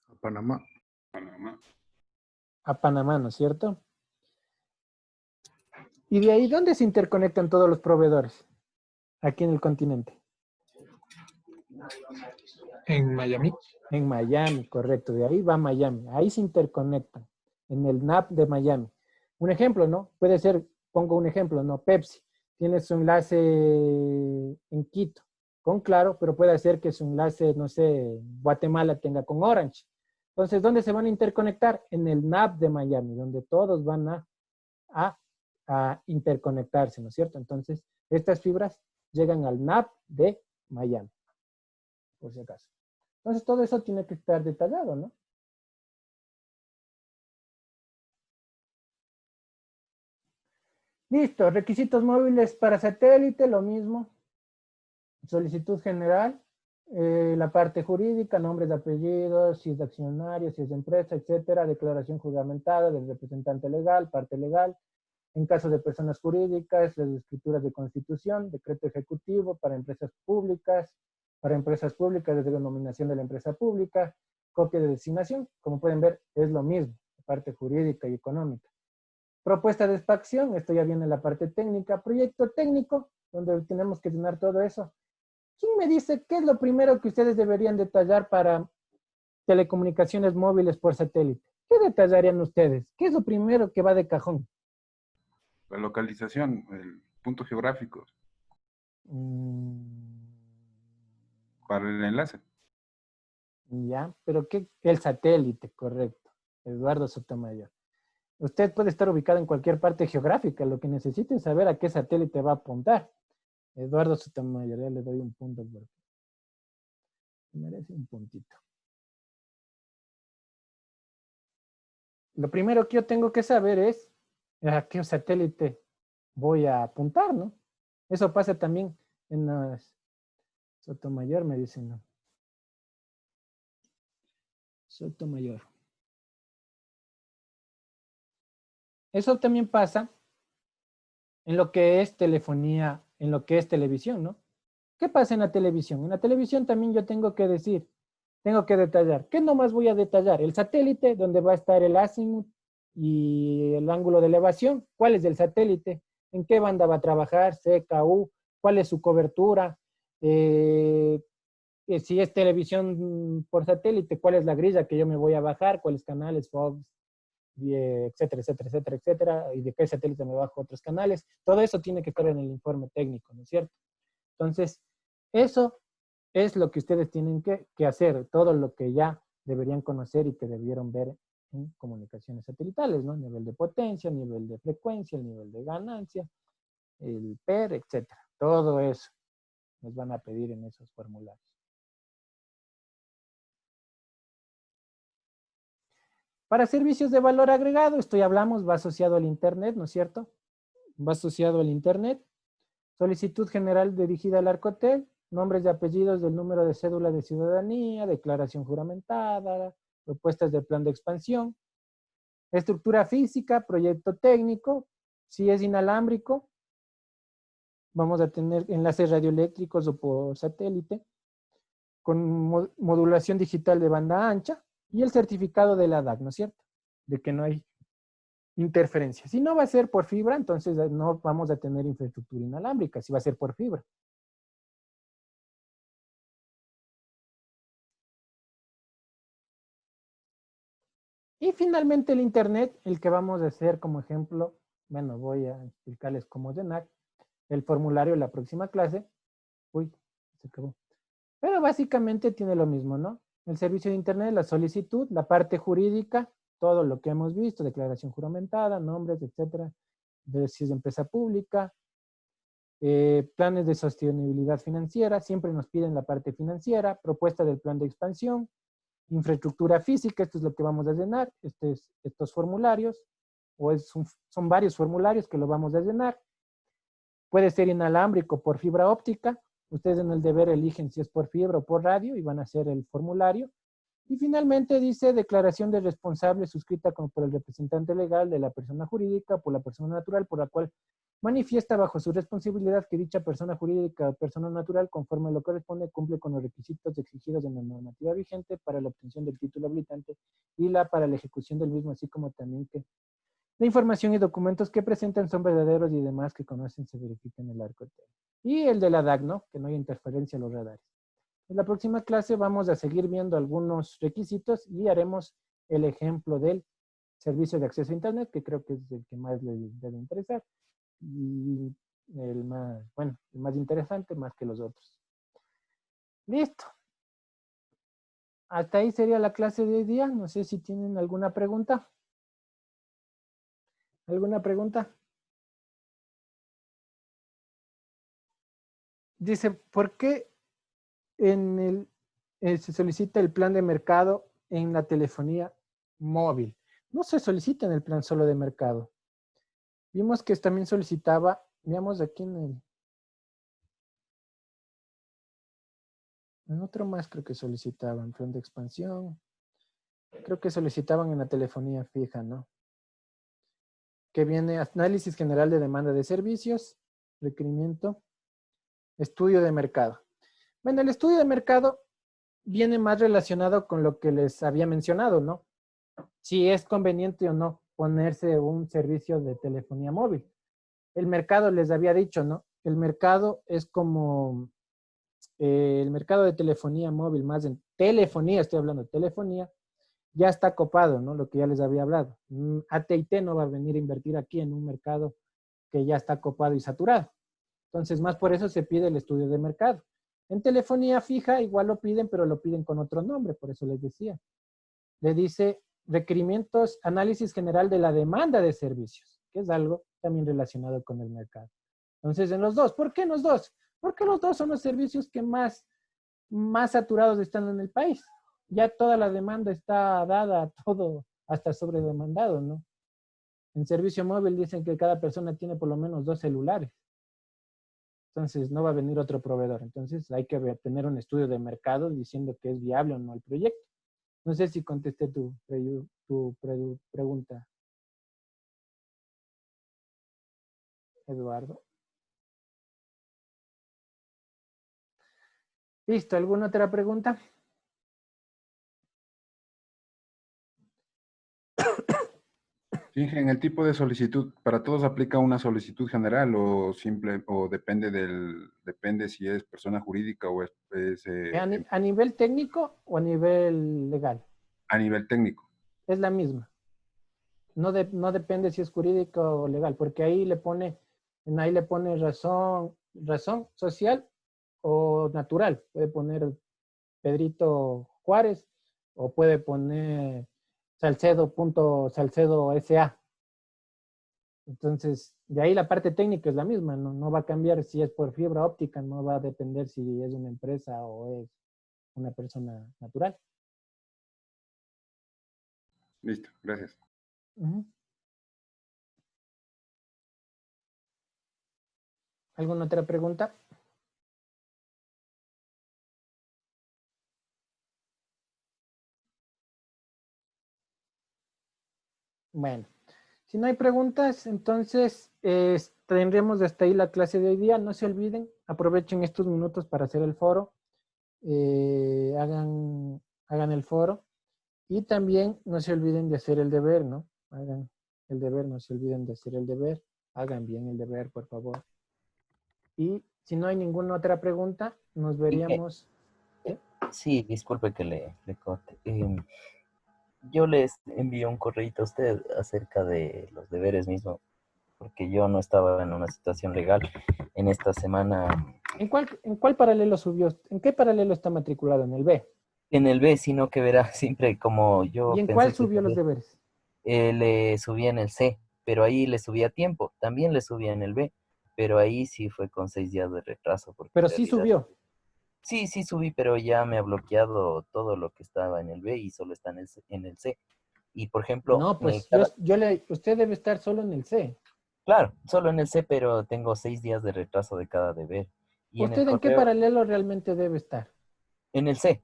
A Panamá. A Panamá, ¿no es cierto? ¿Y de ahí dónde se interconectan todos los proveedores? Aquí en el continente. En Miami. En Miami, correcto. De ahí va Miami. Ahí se interconectan. En el NAP de Miami. Un ejemplo, ¿no? Puede ser, pongo un ejemplo, ¿no? Pepsi. Tiene su enlace en Quito con Claro, pero puede ser que su enlace, no sé, Guatemala tenga con Orange. Entonces, ¿dónde se van a interconectar? En el NAP de Miami, donde todos van a interconectarse, ¿no es cierto? Entonces, estas fibras llegan al NAP de Miami, por si acaso. Entonces, todo eso tiene que estar detallado, ¿no? Listo, requisitos móviles para satélite, lo mismo. Solicitud general, la parte jurídica, nombres de apellidos, si es de accionario, si es de empresa, etcétera, declaración juramentada del representante legal, parte legal. En caso de personas jurídicas, las escrituras de constitución, decreto ejecutivo para empresas públicas de denominación de la empresa pública, copia de designación, como pueden ver, es lo mismo, la parte jurídica y económica. Propuesta de extracción, esto ya viene en la parte técnica. Proyecto técnico, donde tenemos que llenar todo eso. ¿Quién me dice qué es lo primero que ustedes deberían detallar para telecomunicaciones móviles por satélite? ¿Qué detallarían ustedes? ¿Qué es lo primero que va de cajón? La localización, el punto geográfico. Para el enlace. Ya, pero ¿qué? El satélite, correcto. Eduardo Sotomayor. Usted puede estar ubicado en cualquier parte geográfica. Lo que necesita es saber a qué satélite va a apuntar. Eduardo Sotomayor, ya le doy un punto porque merece un puntito. Lo primero que yo tengo que saber es a qué satélite voy a apuntar, ¿no? Eso pasa también en las Sotomayor, me dicen, ¿no? Sotomayor. Eso también pasa en lo que es telefonía, en lo que es televisión, ¿no? ¿Qué pasa en la televisión? En la televisión también yo tengo que decir, tengo que detallar. ¿Qué nomás voy a detallar? El satélite, donde va a estar el azimut y el ángulo de elevación. ¿Cuál es el satélite? ¿En qué banda va a trabajar? C, K, U. ¿Cuál es su cobertura? Si es televisión por satélite, ¿cuál es la grilla que yo me voy a bajar? ¿Cuáles canales? Fox, etcétera, etcétera, etcétera, etcétera. ¿Y de qué satélite me bajo otros canales? Todo eso tiene que estar en el informe técnico, ¿no es cierto? Entonces, eso es lo que ustedes tienen que hacer, todo lo que ya deberían conocer y que debieron ver en comunicaciones satelitales, ¿no? Nivel de potencia, nivel de frecuencia, el nivel de ganancia, el PER, etcétera. Todo eso nos van a pedir en esos formularios. Para servicios de valor agregado, esto ya hablamos, va asociado al Internet, ¿no es cierto? Va asociado al Internet. Solicitud general dirigida al Arcotel, nombres y apellidos del número de cédula de ciudadanía, declaración juramentada, propuestas de plan de expansión, estructura física, proyecto técnico, si es inalámbrico, vamos a tener enlaces radioeléctricos o por satélite, con modulación digital de banda ancha, y el certificado de la DAC, ¿no es cierto? De que no hay interferencia. Si no va a ser por fibra, entonces no vamos a tener infraestructura inalámbrica, si va a ser por fibra. Y finalmente el Internet, el que vamos a hacer como ejemplo, bueno, voy a explicarles cómo llenar el formulario en la próxima clase. Uy, se acabó. Pero básicamente tiene lo mismo, ¿no? El servicio de Internet, la solicitud, la parte jurídica, todo lo que hemos visto, declaración juramentada, nombres, etcétera, de si es empresa pública, planes de sostenibilidad financiera, siempre nos piden la parte financiera, propuesta del plan de expansión, infraestructura física, esto es lo que vamos a llenar, estos formularios, son varios formularios que lo vamos a llenar. Puede ser inalámbrico por fibra óptica, ustedes en el deber eligen si es por fibra o por radio y van a hacer el formulario. Y finalmente dice declaración de responsable suscrita como por el representante legal de la persona jurídica o por la persona natural por la cual manifiesta bajo su responsabilidad que dicha persona jurídica o persona natural, conforme a lo que corresponde, cumple con los requisitos exigidos en la normativa vigente para la obtención del título habilitante y para la ejecución del mismo, así como también que la información y documentos que presentan son verdaderos y demás que conocen se verifican en el Arcotel. Y el de la DAC, ¿no? Que no haya interferencia a los radares. En la próxima clase vamos a seguir viendo algunos requisitos y haremos el ejemplo del servicio de acceso a Internet, que creo que es el que más les debe interesar. Y el más interesante más que los otros. Listo. Hasta ahí sería la clase de hoy día. No sé si tienen alguna pregunta. ¿Alguna pregunta? Dice, ¿por qué se solicita el plan de mercado en la telefonía móvil? No se solicita en el plan solo de mercado. Vimos que también solicitaba, veamos aquí en otro más creo que solicitaban, plan de expansión. Creo que solicitaban en la telefonía fija, ¿no? Que viene análisis general de demanda de servicios, requerimiento, estudio de mercado. Bueno, el estudio de mercado viene más relacionado con lo que les había mencionado, ¿no? Si es conveniente o no ponerse un servicio de telefonía móvil. El mercado les había dicho, ¿no? El mercado es como el mercado de telefonía móvil, más en telefonía, estoy hablando de telefonía, ya está copado, ¿no? Lo que ya les había hablado. AT&T no va a venir a invertir aquí en un mercado que ya está copado y saturado. Entonces, más por eso se pide el estudio de mercado. En telefonía fija igual lo piden, pero lo piden con otro nombre, por eso les decía. Le dice requerimientos, análisis general de la demanda de servicios, que es algo también relacionado con el mercado. Entonces, en los dos, ¿por qué en los dos? Porque los dos son los servicios que más saturados están en el país. Ya toda la demanda está dada, todo hasta sobredemandado, ¿no? En servicio móvil dicen que cada persona tiene por lo menos 2 celulares. Entonces no va a venir otro proveedor. Entonces hay que tener un estudio de mercado diciendo que es viable o no el proyecto. No sé si contesté tu pregunta, Eduardo. ¿Listo? ¿Alguna otra pregunta? Sí, en el tipo de solicitud, ¿para todos aplica una solicitud general o simple, o depende si es persona jurídica o es ¿A nivel técnico o a nivel legal? A nivel técnico. Es la misma. No depende si es jurídico o legal, porque ahí le pone razón social o natural. Puede poner Pedrito Juárez o puede poner Salcedo SA. Entonces, de ahí la parte técnica es la misma, no va a cambiar si es por fibra óptica, no va a depender si es una empresa o es una persona natural. Listo, gracias. ¿Alguna otra pregunta? Bueno, si no hay preguntas, entonces tendremos hasta ahí la clase de hoy día. No se olviden, aprovechen estos minutos para hacer el foro. Hagan el foro. Y también no se olviden de hacer el deber, ¿no? Hagan el deber, no se olviden de hacer el deber. Hagan bien el deber, por favor. Y si no hay ninguna otra pregunta, nos veríamos. Sí, disculpe que le corte. Yo les envío un correíto a usted acerca de los deberes mismos, porque yo no estaba en una situación legal en esta semana. ¿En cuál paralelo subió? ¿En qué paralelo está matriculado? ¿En el B? En el B, sino que verá siempre como yo. ¿Y en cuál subió los deberes? Le subía en el C, pero ahí le subía tiempo. También le subía en el B, pero ahí sí fue con 6 días de retraso. Pero sí subió. Sí subí, pero ya me ha bloqueado todo lo que estaba en el B y solo está en el C. Y por ejemplo... No, pues usted debe estar solo en el C. Claro, solo en el C, pero tengo 6 días de retraso de cada deber. Y ¿Usted en qué paralelo realmente debe estar? En el C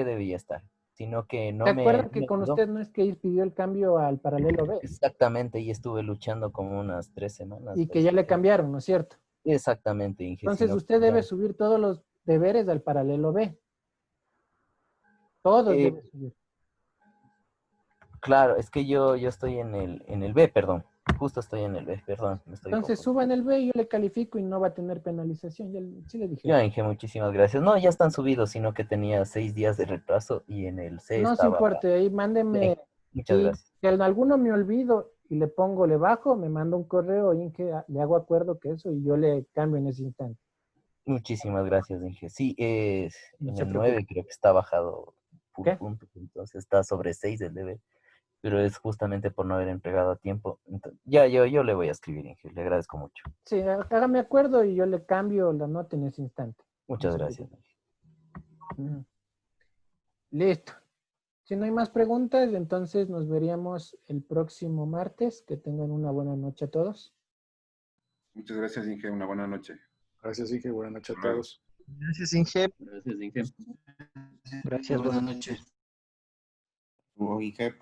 debía estar. Sino que no ¿Se acuerdan que con usted no es que pidió el cambio al paralelo B? Exactamente, y estuve luchando como unas 3 semanas. Y que ya le cambiaron, ¿no es cierto? Exactamente, Inge. Entonces usted debe subir todos los deberes al paralelo B. Todos deben subir. Claro, es que yo estoy en el B, perdón. Justo estoy en el B, perdón. Entonces suba en el B y yo le califico y no va a tener penalización. Sí le dije. Ya, Inge, muchísimas gracias. No, ya están subidos, sino que tenía 6 días de retraso y en el C no estaba... No se importe, ahí mándeme. Sí, muchas gracias. Si en alguno me olvido y le pongo, le bajo, me manda un correo, Inge, le hago acuerdo que eso y yo le cambio en ese instante. Muchísimas gracias, Inge. Sí, en el 9 creo que está bajado full punto, entonces está sobre 6 el deber, pero es justamente por no haber entregado a tiempo. Entonces, yo le voy a escribir, Inge, le agradezco mucho. Sí, hágame acuerdo y yo le cambio la nota en ese instante. Muchas gracias, Inge. Listo. Si no hay más preguntas, entonces nos veríamos el próximo martes. Que tengan una buena noche a todos. Muchas gracias, Inge. Una buena noche. Gracias, Inge. Buenas noches a todos. Gracias, Inge. Gracias, Inge. Gracias, buenas noches. Inge.